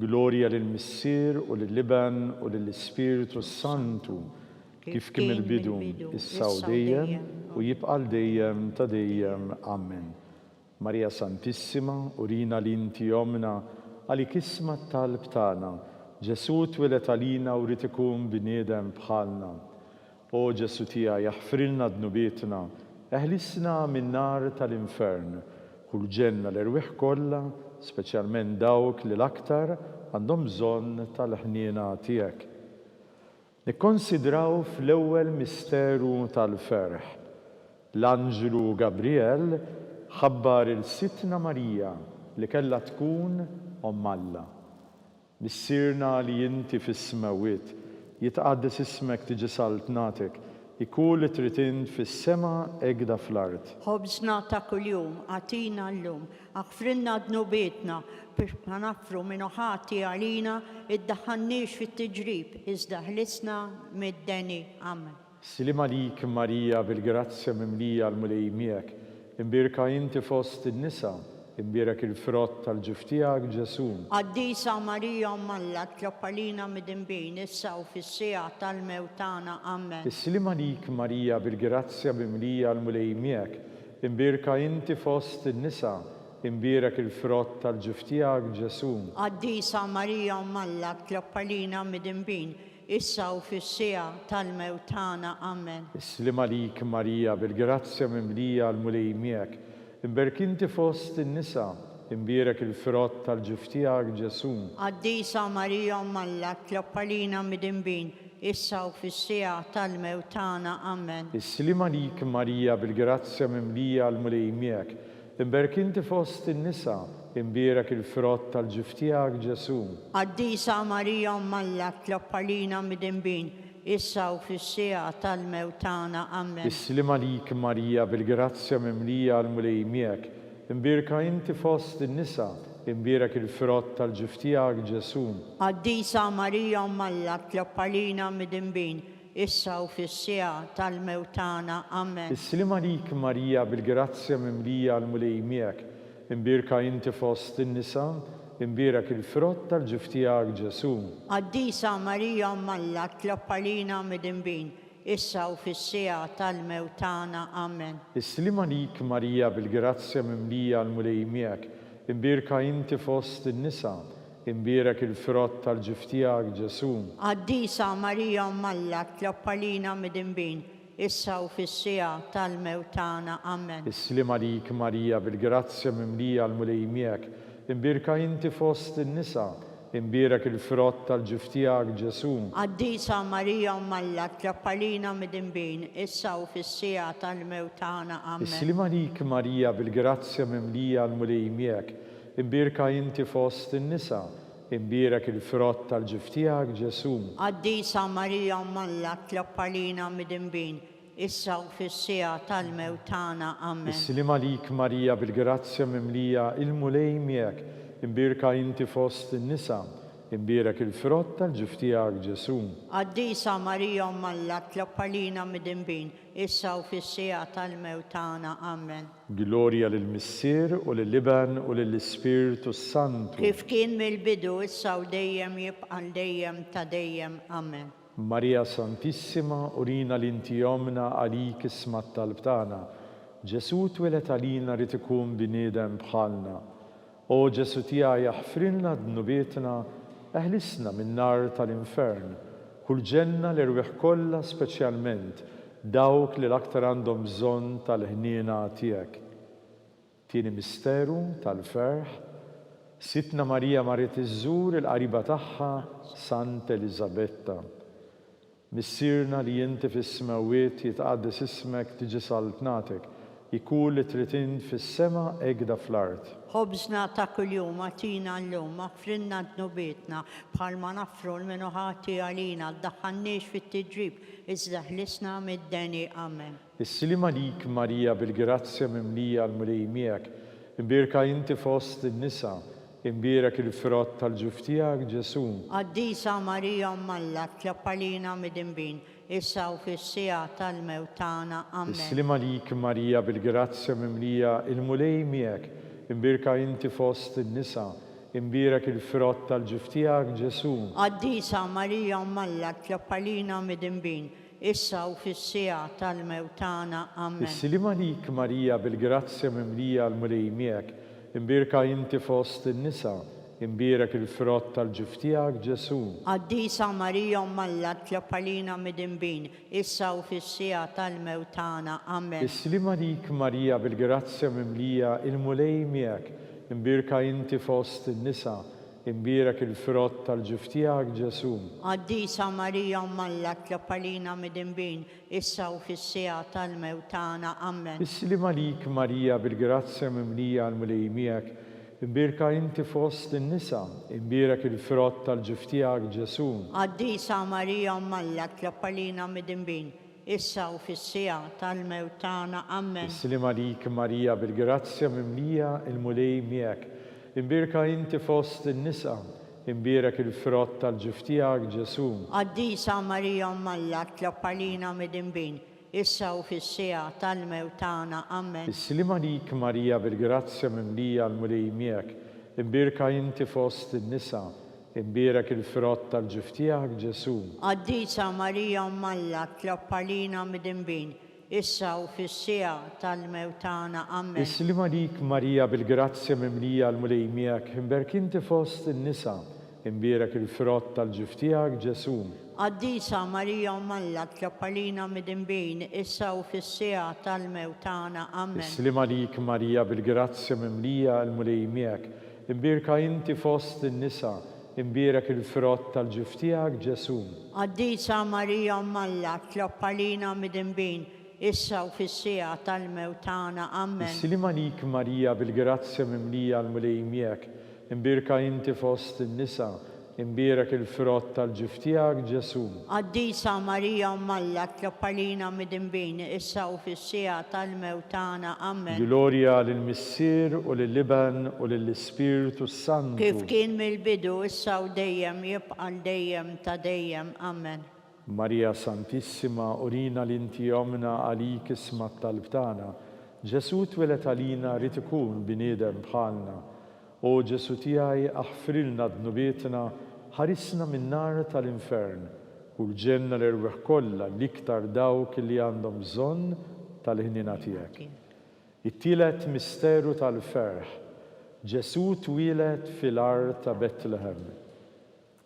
Glorja lill-Missier u lill-Iben u lill-Ispiritu Santu kif kien il-bidu issa u dejjem u jibqa' dejjem ta' dejjem. Amen. Marija Santissima, urina li inti omna għalik isma' talb tagħna. Ġesu twilet għalina u rrid ikun bniedem bħalna. O Ġesu tiegħi jaħfrilna dnubietna, eħlisna min-nar tal-infern, kull ġenna l-irwieħ kollha, speċjalment dawk li l-aktar għandhom bżonn tal-ħniena tiegħek. Nikkonsidraw fl-ewwel misteru tal-ferħ. L-Anġelu Gabriel ħabbar il-Sitna Marija li kellha tkun Omm Alla. Missirna li inti fis-smawiet, jitqaddes ismek tiġi saltnatek, ikun li trid int fis-sema egda fl-art. Ħobżna ta' kuljum għatina llum, aħfrilna dnubietna biex ma nafru minn ħati għalina iddaħħalniex fit-tiġrib, iżda ħlisna mid-deni. Amen. Silim għalik Marija bil-grazzja mimlija l-mulej miegħek, imbirka inti fost in-nisa, imbirek il-frott tal-ġuf tiegħek Ġesu. Qaddisa Marija Omm Alla tlob għalina mid-inbin issa u fis-siegħa tal-mewt tagħna. Amen. Islim għalik Marija bil-grazzja mimlija l-mulej miegħek, imbirka inti fost in-nisa, imbirek il-frott tal-ġuf tiegħek Ġesu. Qaddisa Marija Omm Alla tlob għalina mid-inbin issa u fis-siegħa tal-mewt tagħna. Amen. Islim għalik Marija bil-grazzja mimlija l-mulej miegħek, imbirek inti fost in-nisa, imbirek il-frott tal-ġuf tiegħek Ġesu. Qaddisa Marija Omm Alla tlob għalina mid-inbin issa u fis-siegħa tal-mewt tagħna. Amen. Islim għalik Marija bil-grazzja mimlija l-mulej miegħek, imbirek inti fost in-nisa, imbirek il-frott tal-ġuf tiegħek Ġesu. Qaddisa Marija Omm Alla tlob għalina mid-inbin issa u fis-siegħa tal-mewt tagħna. Amen. Islim għalik Marija bil-grazzja mimlija l-mulej miegħek, imbirka inti fost in-nisa, imbirek il-frott tal-ġuf tiegħek Ġesu. Qaddisa Marija Omm Alla tlob għalina mid-inbin issa u fis-siegħa tal-mewt tagħna. Amen. Islim għalik Marija bil-grazzja mimlija l-mulej miegħek, imbirka inti fost in-nisa, imbirek il-frott tal-ġuf tiegħek Ġesu. Qaddisa Marija Omm Alla tlob għalina mid-inbin issa u fis-siegħa tal-mewt tagħna. Amen. Islim għalik Marija bil-grazzja mimlija l-mulej miegħek, imbirka inti fost in-nisa, imbirek il-frott tal-ġuf tiegħek Ġesu. Qaddisa Marija Omm Alla tlob għalina mid-inbin issa u fis-siegħa tal-mewt tagħna. Amen. Islim għalik Marija bil-grazzja mimlija l-mulej miegħek, imbirka inti fost in-nisa, imbirak il-frott tal-ġuf tiegħek Ġesu. Qaddisa Marija Malla tlappalina mid-imbin, issa u fis-sija tal-mewt tagħna. Amen. Islim għalik Marija bil-grazzja mimlija l-mulej miegħek, imbirka inti fost in-nisa, imbirak il-frott tal-ġuf tiegħek Ġesu. Qaddisa Marija Malla tlappalina mid-imbin, issa u fis-sija tal-mewt tagħna. Amen. Islim għalik Marija bil-grazzja mimlija il-mulej miegħek, imbirka inti fost in-nisa, imbirak il-frott tal-ġuf tiegħek Ġesu. Qaddisa Marija Malla tlappalina mid-imbin, issa u fis-sija tal-mewt tagħna. Amen. Gloria lill-Missier u lill-Iben u lill-Ispiritu Santu. Kif kien mill-bidu, issa u dejjem jibqa' dejjem ta' dejjem. Amen. Marija Santissima, urina l-inti jomna għalik isma t-talb tagħna. Ġesu twilet għalina rid ikun bniedem bħalna. O Ġesu tiegħi jaħfrilna d-nubietna, eħlisna min-nar tal-infern. Kull ġenna l-irwieħ kollha speċjalment dawk li l-aktar għandhom bżonn tal-ħniena tiegħek. Tieni misteru tal-ferħ, Sitna Marija marret iżżur il-qariba tagħha Sant Elisabetta. Missierna li inti fis-smawiet jitqaddes ismek tiġi saltnatek, ikun li tritin fis-sema egda fl-art. Ħobżna ta' kuljum għatina llum, aħfrilna d-nubietna, bħalma naffru l-minuħati għalina, ddaħħalniex fit-tiġrib, iżda ħlisna mid-deni. Amen. Islim għalik Marija bil-grazzja mimlija l-mulej miegħek, imbirka inti fost in-nisa, imbirak il-frott tal-ġuf tiegħek Ġesu. Qaddisa Marija Malla tlappalina mid-imbin, issa u fis-sija tal-mewt tagħna. Amen. Islim għalik Marija bil-grazzja mimlija il-mulej miegħek, imbirka inti fost in-nisa, imbirak il-frott tal-ġuf tiegħek Ġesu. Qaddisa Marija Malla tlappalina mid-imbin, issa u fis-sija tal-mewt tagħna. Amen. Islim għalik Marija bil-grazzja mimlija l-mulej miegħek, imbirka inti fost in-nisa, imbirak il-frott tal-ġuf tiegħek Ġesu. Qaddisa Marija Malla tlappalina mid-imbin, issa u fis-sija tal-mewt tagħna. Amen. Islim għalik Marija bil-grazzja mimlija il-mulej miegħek, imbirka inti fost in-nisa, imbirak il-frott tal-ġuf tiegħek Ġesu. Qaddisa Marija Malla tlappalina mid-imbin, issa u fis-sija tal-mewt tagħna. Amen. Islim għalik Marija bil-grazzja mimlija l-mulej miegħek, imbirka inti fost in-nisa, imbirak il-frott tal-ġuf tiegħek Ġesu. Qaddisa Marija Malla tlappalina mid-imbin, issa u fis-sija tal-mewt tagħna. Amen. Islim għalik Marija bil-grazzja mimlija il-mulej miegħek, imbirka inti fost in-nisa, imbirak il-frott tal-ġuf tiegħek Ġesu. Qaddisa Marija Malla tlappalina mid-imbin, issa u fis-sija tal-mewt tagħna. Amen. Islim għalik Marija bil-grazzja mimlija l-mulej miegħek, imbirka inti fost in-nisa, imbirak il-frott tal-ġuf tiegħek Ġesu. Qaddisa Marija Malla tlappalina mid-imbin, issa u fis-sija tal-mewt tagħna. Amen. Islim għalik Marija bil-grazzja mimlija l-mulej miegħek, imbirka inti fost in-nisa, imbirak il-frott tal-ġuf tiegħek Ġesu. Qaddisa Marija Malla tlappalina mid-imbin, issa u fis-sija tal-mewt tagħna. Amen. Islim għalik Marija bil-grazzja mimlija l-mulej miegħek, imbirka inti fost in-nisa, imbirak il-frott tal-ġuf tiegħek Ġesu. Qaddisa Marija Malla tlappalina mid-imbin, issa u fis-sija tal-mewt tagħna. Amen. Islim għalik Marija bil-grazzja mimlija l-mulej miegħek, imbirka inti fost in-nisa, imbirak il-frott tal-ġuf tiegħek Ġesu. Qaddisa Marija Malla tlappalina mid-imbin, issa u fis-sija tal-mewt tagħna. Amen. Gloria lill-Missier u lill-Iben u lill-Ispiritu Santu. Kif kien mill-bidu, issa u dejjem jibqa' dejjem ta' dejjem. Amen. Marija Santissima, urina l-inti jomna għalik isma t-talb tagħna. Ġesu twilet għalina rid ikun bniedem bħalna. O Ġesu tiegħi aħfrilna d-nubietna, ħarisna min-nar tal-infern, kull ġenna l-irweħ kollha l-iktar dawk li għandhom bżonn tal-ħnina tiegħek. It-tielet misteru tal-ferħ, Ġesu twilet fil-art ta' Betlehem.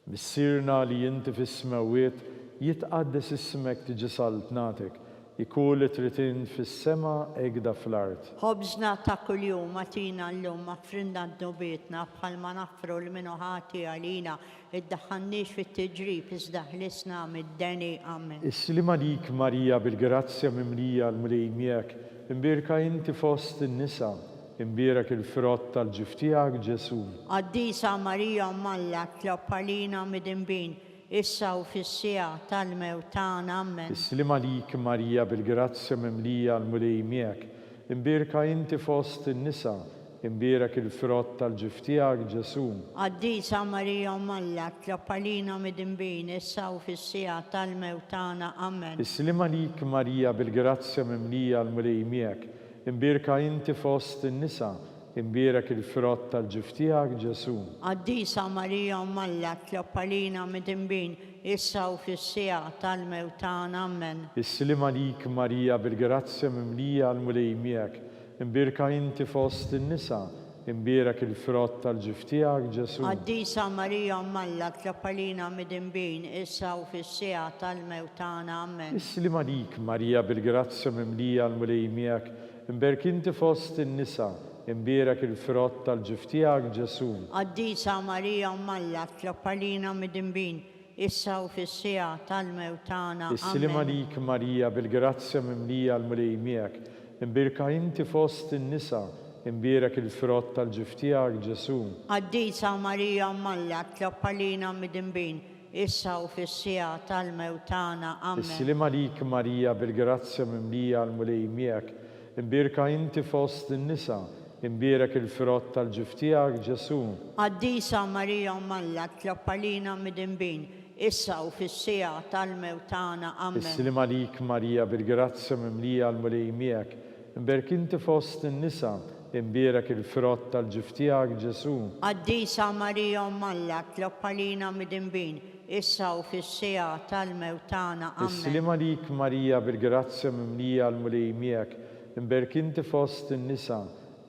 Missierna li inti fis-smawiet jitqaddes ismek tiġi saltnatek, ikun li trid int fis-sema ekda fl-art. Ħobżna ta' kuljum atina llum maffrinna d-nubietna bħalma naffru l-minu ħati għalina iddaħħannix fit-tiġrib iżda ħlisna mid-deni. Amen. Is-slima lik Marija bil-grazzja mimlija l-mulej miegħek, imbirka inti fost in-nisa, imbierak il-frott tal-ġif tiegħek Ġesu. Qaddisa Marija Malla tlob għalina mid-imbin, issa u fis-sija tal-mewt tagħna. Amen. Is-slima lik Marija bil-grazzja mimlija l-mulej miegħek, imbirka inti fost in-nisa, imbierak il-frott tal-ġif tiegħek Ġesu. Qaddisa Marija Malla tlob għalina mid-imbin, issa u fis-sija tal-mewt tagħna. Amen. Is-slima lik Marija bil-grazzja mimlija l-mulej miegħek, imbirka inti fost in-nisa, imbierak il-frott tal-ġif tiegħek Ġesu. Qaddisa Marija Malla tlob għalina mid-imbin, issa u fis-sija tal-mewt tagħna. Amen. Is-slima lik Marija bil-grazzja mimlija l-mulej miegħek, imbirka inti fost in-nisa, imbierak il-frott tal-ġif tiegħek Ġesu. Qaddisa Marija Malla tlob għalina mid-imbin, issa u fis-sija tal-mewt tagħna. Amen. Is-slima lik Marija bil-grazzja mimlija l-mulej miegħek, imbirk inti fost in-nisa, imbierak il-frott tal-ġif tiegħek Ġesu. Qaddisa Marija Malla tlob għalina mid-imbin, issa u fis-sija tal-mewt tagħna. Is-slima lik Marija bil-grazzja mimlija l-mulej miegħek, imbirka inti fost in-nisa, imbierak il-frott tal-ġif tiegħek Ġesu. Qaddisa Marija Malla tlob għalina mid-imbin, issa u fis-sija tal-mewt tagħna. Amen. Is-slima lik Marija bil-grazzja mimlija l-mulej miegħek, imbirka inti fost in-nisa, imbierak il-frott tal-ġif tiegħek Ġesu. Qaddisa Marija Malla tlob għalina mid-imbin, issa u fis-sija tal-mewt tagħna. Amen. Is-slima lik Marija bil-grazzja mimlija l-mulej miegħek, imbirk inti fost in-nisa, imbierak il-frott tal-ġif tiegħek Ġesu. Qaddisa Marija Malla tlob għalina mid-imbin, issa u fis-sija tal-mewt tagħna. Amen. Is-slima lik Marija bil-grazzja mimlija l-mulej miegħek, imbirk inti fost in-nisa,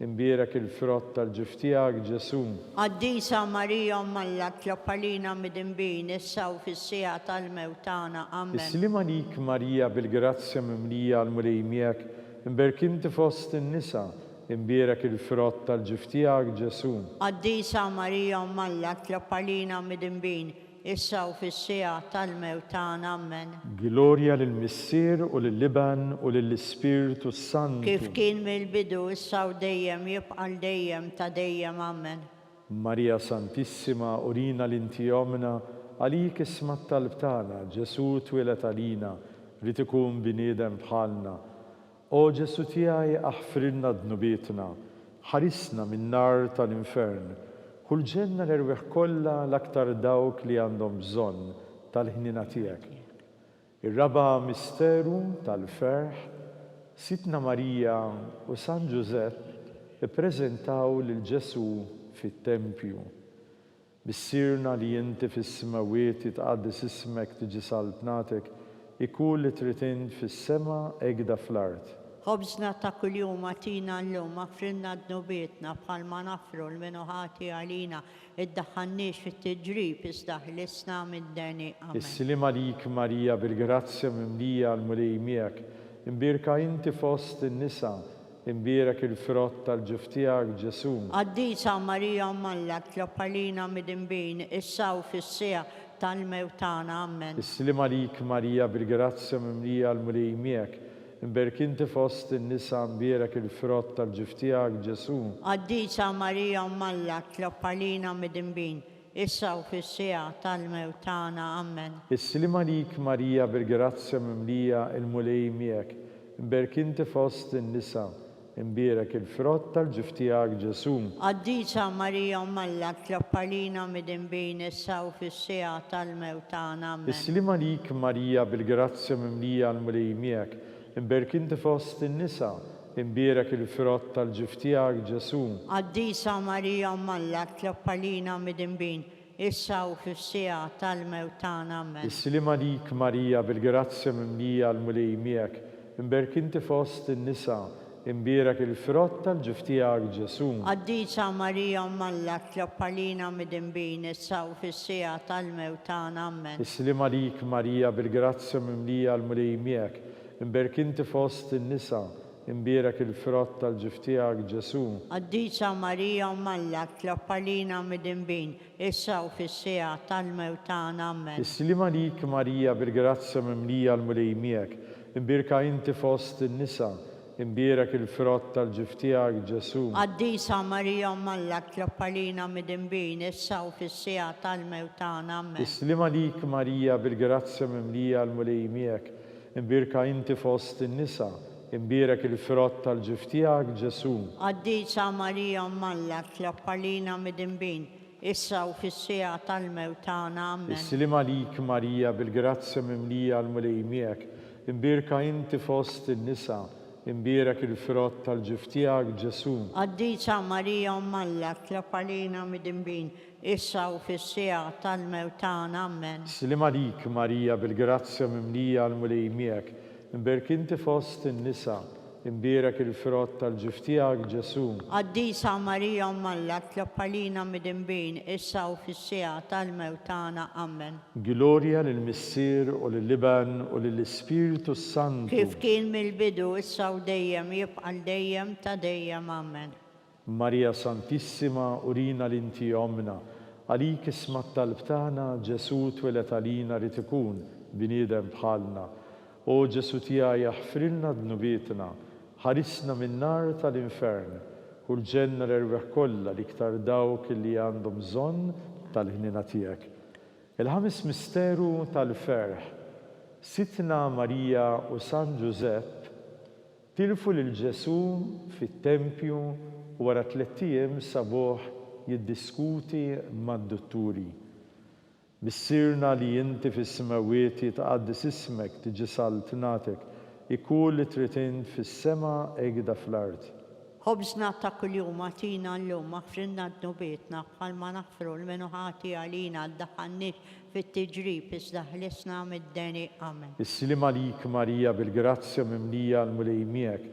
imbierak il-frott tal-ġif tiegħek Ġesu. Qaddisa Marija Malla tlob għalina mid-imbin, issa u fis-sija tal-mewt tagħna. Amen. Is-slima lik Marija bil-grazzja mimlija l-mulej miegħek, imbirk inti fost in-nisa, imbierak il-frott tal-ġif tiegħek Ġesu. Qaddisa Marija Malla tlob għalina mid-imbin, issa u fis-sija tal-mewt tagħna. Amen. Glorja lill-Missier u lill-Liban u lill-Ispiritu Santu. Kif kien mill-bidu issa u dejjem jibqa' dejjem ta' dejjem. Amen. Marija Santissima, urina l-intijomna, għalik isma' talb tagħna, Ġesu twilet għalina, rid ikun bniedem bħalna. O Ġesu tiegħi aħfrilna d-nubietna, ħarisna min-nar tal-infern, kull ġenna l-erweħ kollha l-aktar dawk li għandhom bżonn tal-ħnina tiegħek. Ir-raba misteru tal-ferħ, Sitna Marija u San Ġusepp ippreżentaw lil Ġesu fit-Tempju. Bissirna li inti fis-semawiet titqaddis ismek tiġi saltnatek, ikun li trid int fis-sema ekda fl-art. Ħobżna ta' kuljum atina llum affrinna d-nubietna bħalma naffru l-minu ħati għalina iddaħħannix fit-tiġrib iżda ħlisna mid-deni. Amen. Is-slima lik Marija bil-grazzja mimlija l-mulej miegħek, imbierka inti fost in-nisa, imbierak il-frott tal-ġif tiegħek Ġesu. Qaddisa Marija Malla tlob għalina mid-imbin, issa u fis-sija tal-mewt tagħna. Amen. Is-slima lik Marija bil-grazzja mimlija l-mulej miegħek, imbierk inti fost in-nisa, imbierak il-frott tal-ġif tiegħek Ġesu. Qaddisa Marija Malla tlob għalina mid-imbin, issa u fis-sija tal-mewt tagħna. Amen. Is-slima lik Marija bil-grazzja mimlija l-mulej miegħek, imbierk inti fost in-nisa, imbierak il-frott tal-ġif tiegħek Ġesu. Qaddisa Marija Malla tlob għalina mid-imbin, issa u fis-sija tal-mewt tagħna. Amen. Is-slima lik Marija bil-grazzja mimlija l-mulej miegħek, imbierk inti fost in-nisa, imbierak il-frott tal-ġif tiegħek Ġesu. Qaddisa Marija Malla tlob għalina mid-imbin, issa u fis-sija tal-mewt tagħna. Amen. Is-slima lik Marija bil-grazzja mimlija l-mulej miegħek, imbierk inti fost in-nisa, imbierak il-frott tal-ġif tiegħek Ġesu. Qaddisa Marija Malla tlob għalina mid-imbin, issa u fis-sija tal-mewt tagħna. Amen. Is-slima lik Marija bil-grazzja mimlija l-mulej miegħek, imberk inti fost in-nisa, imbierak il-frott tal-ġif tiegħek Ġesu. Qaddisa Marija Malla tlop għalina mid-imbin, issa u fis-sija tal-mewt tagħna. Amen. Islima lik Marija bil-grazzja mimlija l-mulej miegħek, imbierka inti fost in-nisa, imbierak il-frott tal-ġif tiegħek Ġesu. Qaddisa Marija Malla tlop għalina mid-imbin, issa u fis-sija tal-mewt tagħna. Amen. Islima lik Marija bil-grazzja mimlija l-mulej miegħek, imbierka inti fost in-nisa, imbierak il-frott tal-ġif tiegħek Ġesu. Qaddisa Marija Malla tlop għalina mid-imbin, issa u fis-sija tal-mewt tagħna. Amen. Islima lik Marija bil-grazzja mimlija l-mulej miegħek, imbierka inti fost in-nisa, imbierak il-frott tal-ġif tiegħek Ġesu. Qaddisa Marija Malla tlop għalina mid-imbin, issa u fis-sija tal-mewt tagħna. Amen. Islima lik Marija bil-grazzja mimlija l-mulej miegħek, imbierk inti fost in-nisa, imbierak il-frott tal-ġif tiegħek Ġesu. Qaddisa Marija Malla tlop għalina mid-imbin, issa u fis-sija tal-mewt tagħna. Amen. Gloria lill-Missier u lill-Liban u lill-Ispiritu Santu. Kif kien mill-bidu, issa u dejjem jibqa' dejjem ta' dejjem. Amen. Marija Santissima, urina l-inti omna, għalik isma' t-talb tagħna Ġesu twelet għalina rid ikun bniedem bħalna. O Ġesu tiegħi jaħfrilna dnubietna, ħarisna min-nar tal-infern, kull ġenna l-erweħ kollha l-iktar dawk li għandhom bżonn tal-ħnina tiegħek. Il-ħames misteru tal-ferħ, Sitna Marija u San Giuseppe tilfu lil Ġesu fit-tempju wara 3 ijiem sabuh jiddiskuti mad-dutturi. Missirna li inti fis-semawieti taqaddis ismek tiġi salt natek, ikun li trid int fis-sema egda fl-ard. Ħobżna ta' kuljum għatina llum aħfrilna dnubietna bħalma naħfru l-menuħati għalina ddaħħalniex fit-tiġrib iżda ħlisna mid-deni. Amen. Issilima lik Marija bil-grazzja mimlija l-mulej miegħek,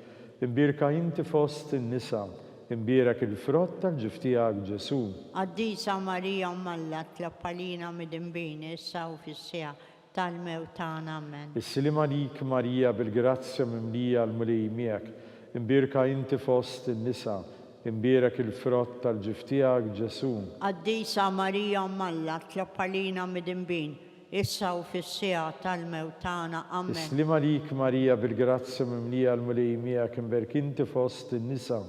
imbierka inti fost in-nisa, imbierak il-frott tal-ġif tiegħek Ġesu. Qaddisa Marija Malla tlop għalina mid-imbin, issa u fis-sija tal-mewt tagħna. Amen. Issilima lik Marija bil-grazzja mimlija l-mulej miegħek, imbierka inti fost in-nisa, imbierak il-frott tal-ġif tiegħek Ġesu. Qaddisa Marija Malla tlop għalina mid-imbin, issa u fis-sija tal-mewt tagħna. Amen. Islima lik Marija bil-grazzja mimlija l-mulej miegħek, imbierk inti fost in-nisa,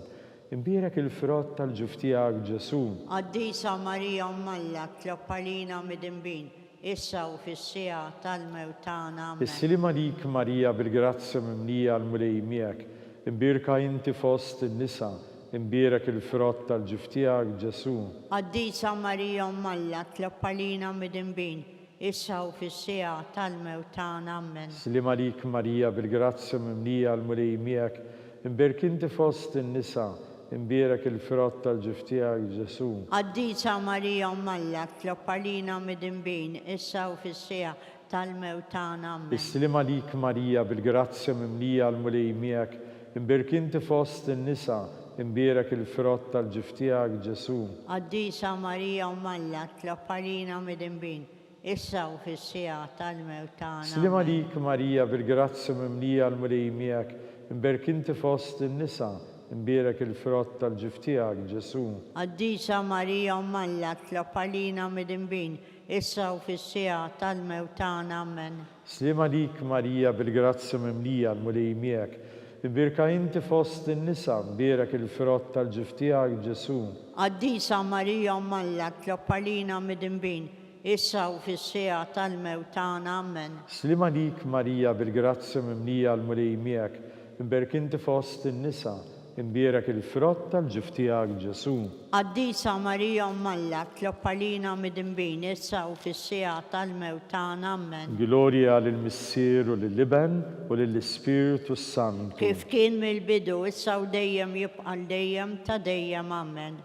imbierak il-frott tal-ġuf tiegħek Ġesu. Qaddisa Marija Malla tlop għalina mid-imbin, issa u fis-sija tal-mewt tagħna. Amen. Issilima lik Marija bil-grazzja mimlija l-mulej miegħek, imbierka inti fost in-nisa, imbierak il-frott tal-ġuf tiegħek Ġesu. Qaddisa Marija Malla tlop għalina mid-imbin, issa u fis-sija tal-mewt tagħna. Amen. Issilima lik Marija bil-grazzja mimlija l-mulej miegħek, imbierk inti fost in-nisa, imbierak il-frott tal-ġuf tiegħek Ġesu. Qaddisa Marija Malla tlop għalina mid-imbin, issa u fis-sija tal-mewt tagħna. Amen. Issilima lik Marija bil-grazzja mimlija l-mulej miegħek, imbierk inti fost in-nisa, imbierak il-frott tal-ġuf tiegħek Ġesu. Qaddisa Marija Malla tlop għalina mid-imbin, issa u fis-sija tal-mewt tagħna. Issilima lik Marija bil-grazzja mimlija l-mulej miegħek, imbierk inti fost in-nisa, imbierak il-frott tal-ġuf tiegħek Ġesu. Qaddisa Marija Malla tlop għalina mid-imbin, issa u fis-sija tal-mewt tagħna. Amen. Issilima lik Marija bil-grazzja mimlija l-mulej miegħek, imbierka inti fost in-nisa, imbierak il-frott tal-ġuf tiegħek Ġesu. Qaddisa Marija Malla tlop għalina mid-imbin, issa u fis-sija tal-mewt tagħna. Amen. Issilima lik Marija bil-grazzja mimlija l-mulej miegħek, imbierk inti fost in-nisa, imbierak il-frott tal-ġuf tiegħek Ġesu. Qaddisa Marija Malla tlop għalina mid-imbin, issa u fis-sija tal-mewt tagħna. Amen. Gloria lill-Missier u lill-Liban u lill-Ispiritu Santu. Kif kien mill-bidu, issa u dejjem jibqa' dejjem ta' dejjem. Amen.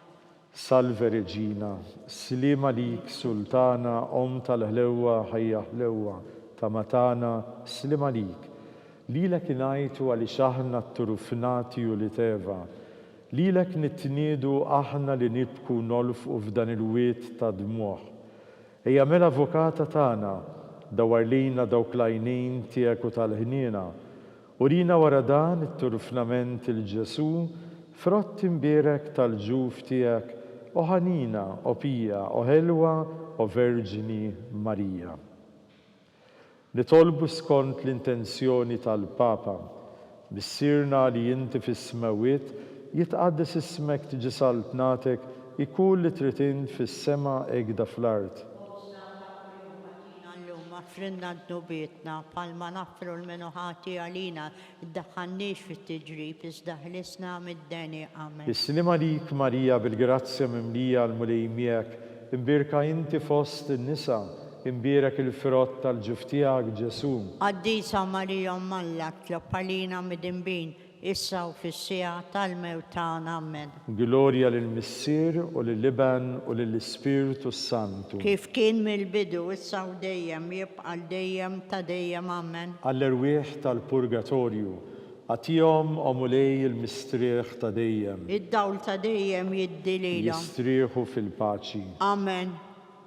Salve Regina, slima lik Sultana, om tal-ħlewwa ħajja ħlewwa, ta' matana slima lik. Lilek ngħidu għaliex aħna t-turufnati u li teva. Lilek nittniedu aħna li nibku nolfqu f'dan il-wiet ta' dmuħ. Ejja mela avukata tagħna dawar lejna dawk l-għajnejn tiegħek u tal-ħniena Urina wara dan it-turfnament il-Ġesu, frott imbierek tal-ġuf tiegħek, o ħanina, o pija, o ħelwa, o Verġini Marija. Nitolbu skont l-intenzjoni tal-Papa, bissirna li inti fis-smawiet jitqaddes ismek tiġi saltnatek ikun li trid int fis-sema egda fl-art. Frinna d-nubietna, palma nafru l-menuħati għalina, id-daħħannix fit-tiġrib, izdaħlisna mid-deni, amen. Bislim għalik Marija bil-grazzja mimlija l-mulejmiek, imbirka inti fost in-nisa, imbirek il-frott tal-ġuftijak Ġesu. Għaddisa Marija Mallak, tlopalina mid-imbin, issa u fissija tal-mewtana, amen. Gloria lill-Missier u lill-Liban u lill-Ispiritu Santu. Kif kien mill-bidu, issa u dejjem, jibqa' dejjem ta' dejjem, amen. Għall-erwieħ tal-Purgatorju, għatihom omulej il-mistrieħ ta' dejjem. Id-dawl ta' dejjem jiddililhom. Jistrieħu fil-paċi. Amen.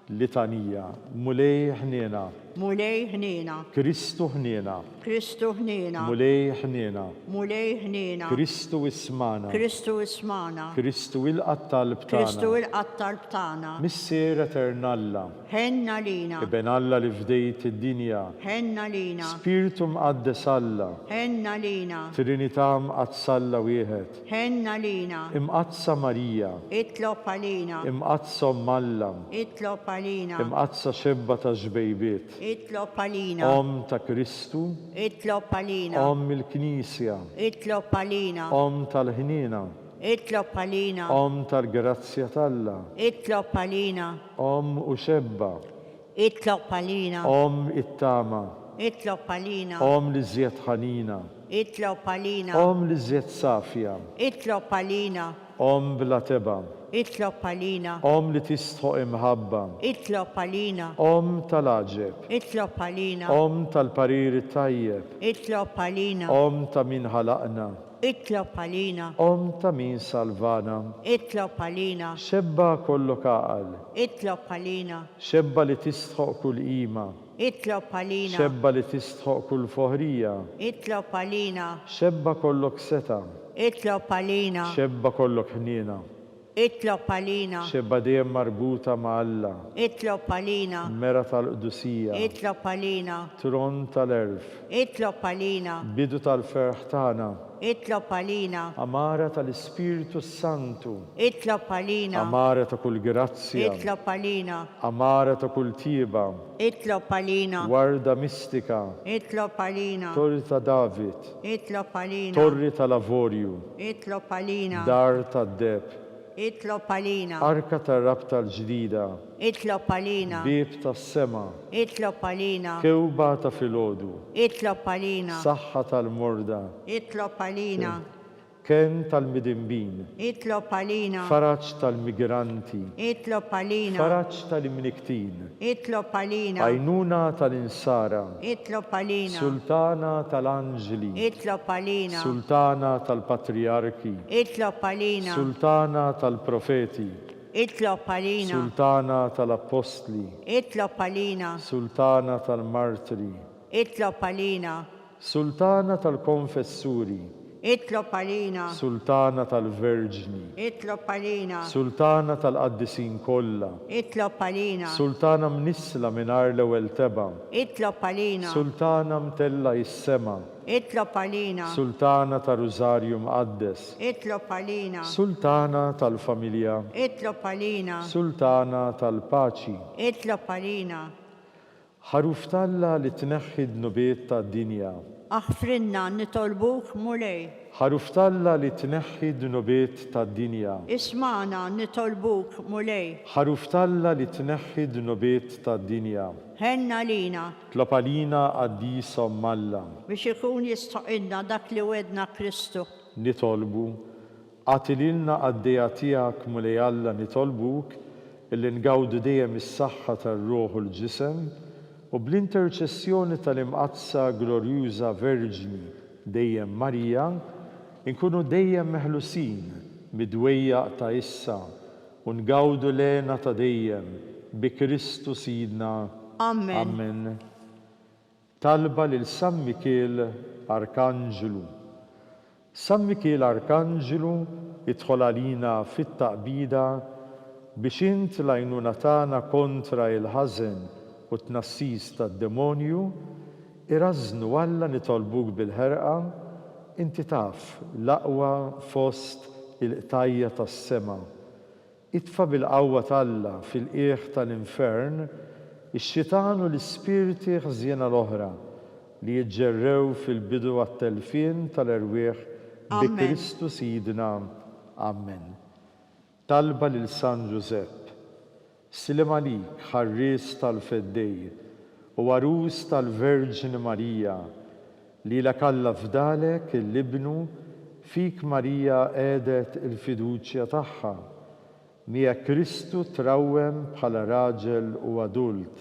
Litanija, mulej ħniena, Mulej ħnina, Kristu ħniena, Kristu ħnina, mulej ħniena, mulej ħnina, Kristu ismana, Kristu ismana, Kristu il-qattal Kristu btana, il-qattar btana, Missier eternalla, ħenna lina, Iben Alla li fdejt id-dinja, ħenna lina, Spiritu mqaddes Alla, ħenna lina, Trinità mqadsalla wieħed, ħenna lina, imqadsa Marija, itlob għalina, imqadsa Malla, itlob għalina, imqadsa xebba ta' ġbejbiet, itlob għalina, Om ta' Kristu, itlob għalina, Om il-Knisja, itlob għalina, Om tal-ħnina, itlob għalina, Om tal-grazzja talla, itlob għalina, Om u xebba, itlob għalina, Om it-tama, itlob għalina, Om li zjed ħanina, itlob għalina, Om li zjed safja, itlob għalina, Om bla teba, itlob għalina, Om li tistħoq imħabba, itlob għalina, Om tal-aġeb, itlob għalina, Om tal-parir tajjeb, itlob għalina, Om ta' min ħalaqna, itlob għalina, Om ta' min salvana, itlob għalina, xebba kollu kaqal, itlob għalina, xebba li tistħoq kull qima, itlob għalina, xebba li tistħoq kull foħrija, itlob għalina, xebba kollok seta, itlob għalina, xebba kollok ħnina, itlob għalina, xebba dejjem marbuta ma' Alla, itlob għalina, mera tal-qdusija, itlob għalina, tron tal-erf, itlob għalina, bidu tal-ferħ tagħna, itlob għalina, amara tal-Ispiritu Santu, itlob għalina, amara ta' kull grazzja, itlob għalina, amara ta' kull tiba, itlob għalina, warda mistika, itlob għalina, torri ta' David, itlob għalina, torri tal-Lavorju, itlob għalina, dar tad-deb, itlob għalina, arka tar-rab tal-ġdida, itlob għalina, bib tas-sema, itlob għalina, kewba ta' filgħodu, itlob għalina, saħħa tal-morda, itlob għalina, ken tal-midimbin, itlob għalina, faraġġ tal-migranti, itlob għalina, faraġġ tal-imniktin, itlob għalina, għajnuna tal-insara, itlob għalina, sultana tal-anġli, itlob għalina, sultana tal-patriarki, itlob għalina, sultana tal-profeti, itlob għalina, sultana tal-apostli, itlob għalina, sultana tal-martri, itlob għalina, sultana tal-konfessuri, itlob għalina, sultana tal-verġni, itlob għalina, sultana tal-qaddisin kollha, itlob għalina, sultana mnisla minar l-ewwel teba, itlob għalina, sultana mtella is-sema, itlob għalina, sultana ta' Rużarju mqaddes, itlob għalina, sultana tal-familja, itlob għalina, sultana tal-paċi, itlob għalina, ħaruf talla li tneħħi d-nubiet tad-dinja, aħfrinna nitolbuk mulej, ħaruf talla li tneħħi d-nubiet tad-dinja, ismana nitolbuk mulej, ħaruf talla li tneħħi d-nubiet tad-dinja, ħenna lina, tlopalina għaddisa Malla, biex ikun jistoqilna dak li wedna Kristu, nitolbu, għatililna għaddeja tijak mulej Alla nitolbuk, illi ngawdu dejjem is-saħħa tar-ruħ u l-ġisem, u bl-interċessjoni tal-imqazza glorjuża Verġni dejjem Marija, inkunu dejjem meħlusin mid-dwejjaq ta' issa u ngawdu lena ta' dejjem bi Kristu Sidna. Amen. Amen. Talba lil San Mikiel Arkanġelu. San Mikiel Arkanġelu idħol għalina fit-taqbida biex int l-għajnuna tagħna kontra il-ħażen u t-tnassis tad-demonju irażnu Alla nitolbuk bil-ħerqa inti taf l-aqwa fost il-qtajja tas-sema. Itfa' bil-qawwa t'Alla fil-qiegħ tal-infern ix-xitan u l-ispirti ħżiena l-oħra li jiġġerrew fil-bidu għat-telfien tal-erwieħ bi Kristu Sidna. Amen. Talba lil San Giusepp, Silem għalik ħarries tal-feddej u għarus tal-Verġini Marija li l-Alla fdalek il-libnu fik Marija għedet il-fiduċja tagħha. Mija Kristu trawwem bħala raġel u adult.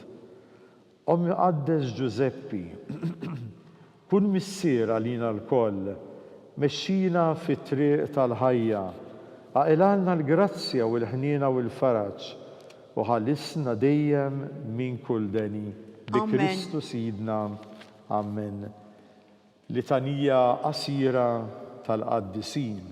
Ommi qaddes Giuseppi, kun missier għalina l-koll, mexxina fit-triq tal-ħajja, għaqilna l-grazzja u l-ħnina u l-faraġ, u ħallisna dejjem minn kull deni. Bi Kristu Sidna. Amen. Litanija qasira tal-qaddisin.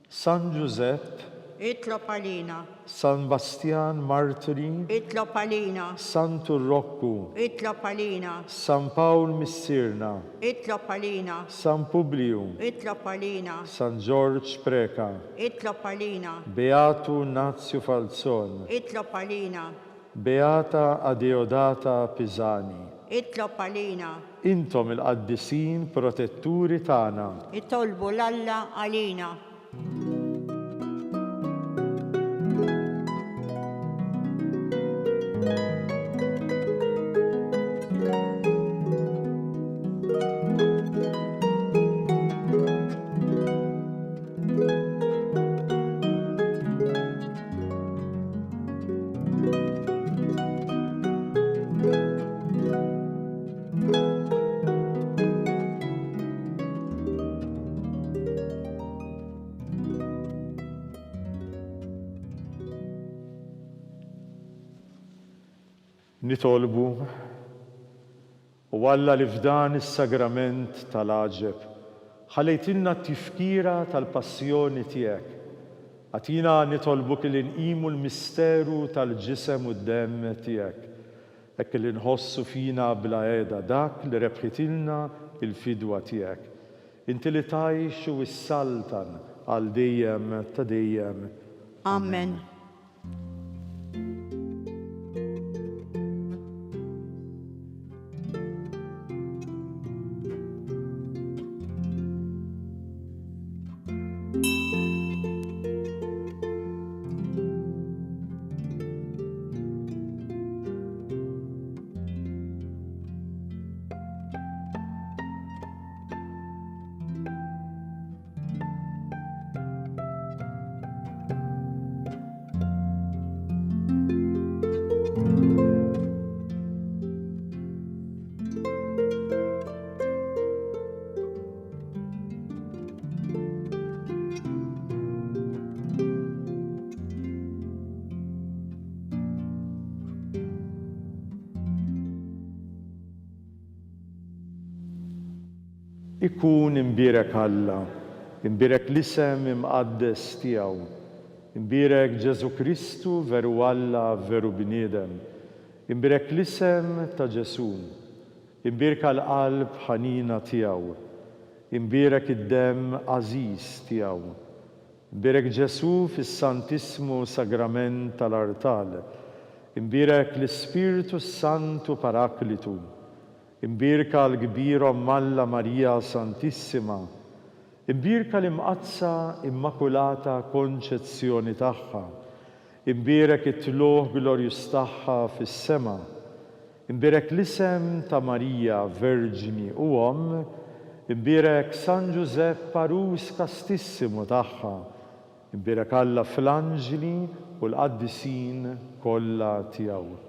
San Giusepp, itlob għalina. San Bastian Martiri, Itlob għalina. San Turrokku, Itlob għalina. San Pawl Missirna, Itlob għalina. San Publiu, Itlob għalina. San George Preka, Itlob għalina. Beatu Nazio Falzon, Itlob għalina. Beata Adeodata Pisani. Itlob għalina. Intom il-qaddisin protetturi tagħna. Itolbu l-Alla għalina. Nitolbu u Alla li f'dan is-sagrament tal-għaġeb ħalejtilna t-tifkira tal-passjoni tiegħek. Għatina nitolbuk li nqimu l-misteru tal-ġisem u d-demm tiegħek. Hekk li nħossu fina bla qiegħda dak li rebħitilna il-fidwa tiegħek. Inti li tgħix u s-saltan għal dejjem ta' dejjem. Amen. Ikun imbierek Alla, imbierek l-isem imqaddes tiegħu, imbierek Ġesu Kristu veru Alla veru bniedem, imbierek l-isem ta' Ġesu, imbierek għall-qalb ħanina tiegħu, imbierek id-demm għażiż tiegħu, imbierek Ġesu fis-Santismu Sagrament tal-Artal, imbierek l-Ispiritu Santu Paraklitu, imbirka l-kbira Alla Marija Santissima, imbirka l-imqazza Immakulata Konċezzjoni tagħha, imbirek it-tluħ glorjus tagħha fis-sema, imbirek l-isem ta' Marija Verġini u Omm, imbirek San Giusepp Arus Kastissimu tagħha, imbirek Alla fl-Anġli u l-qaddisin kollha tiegħu.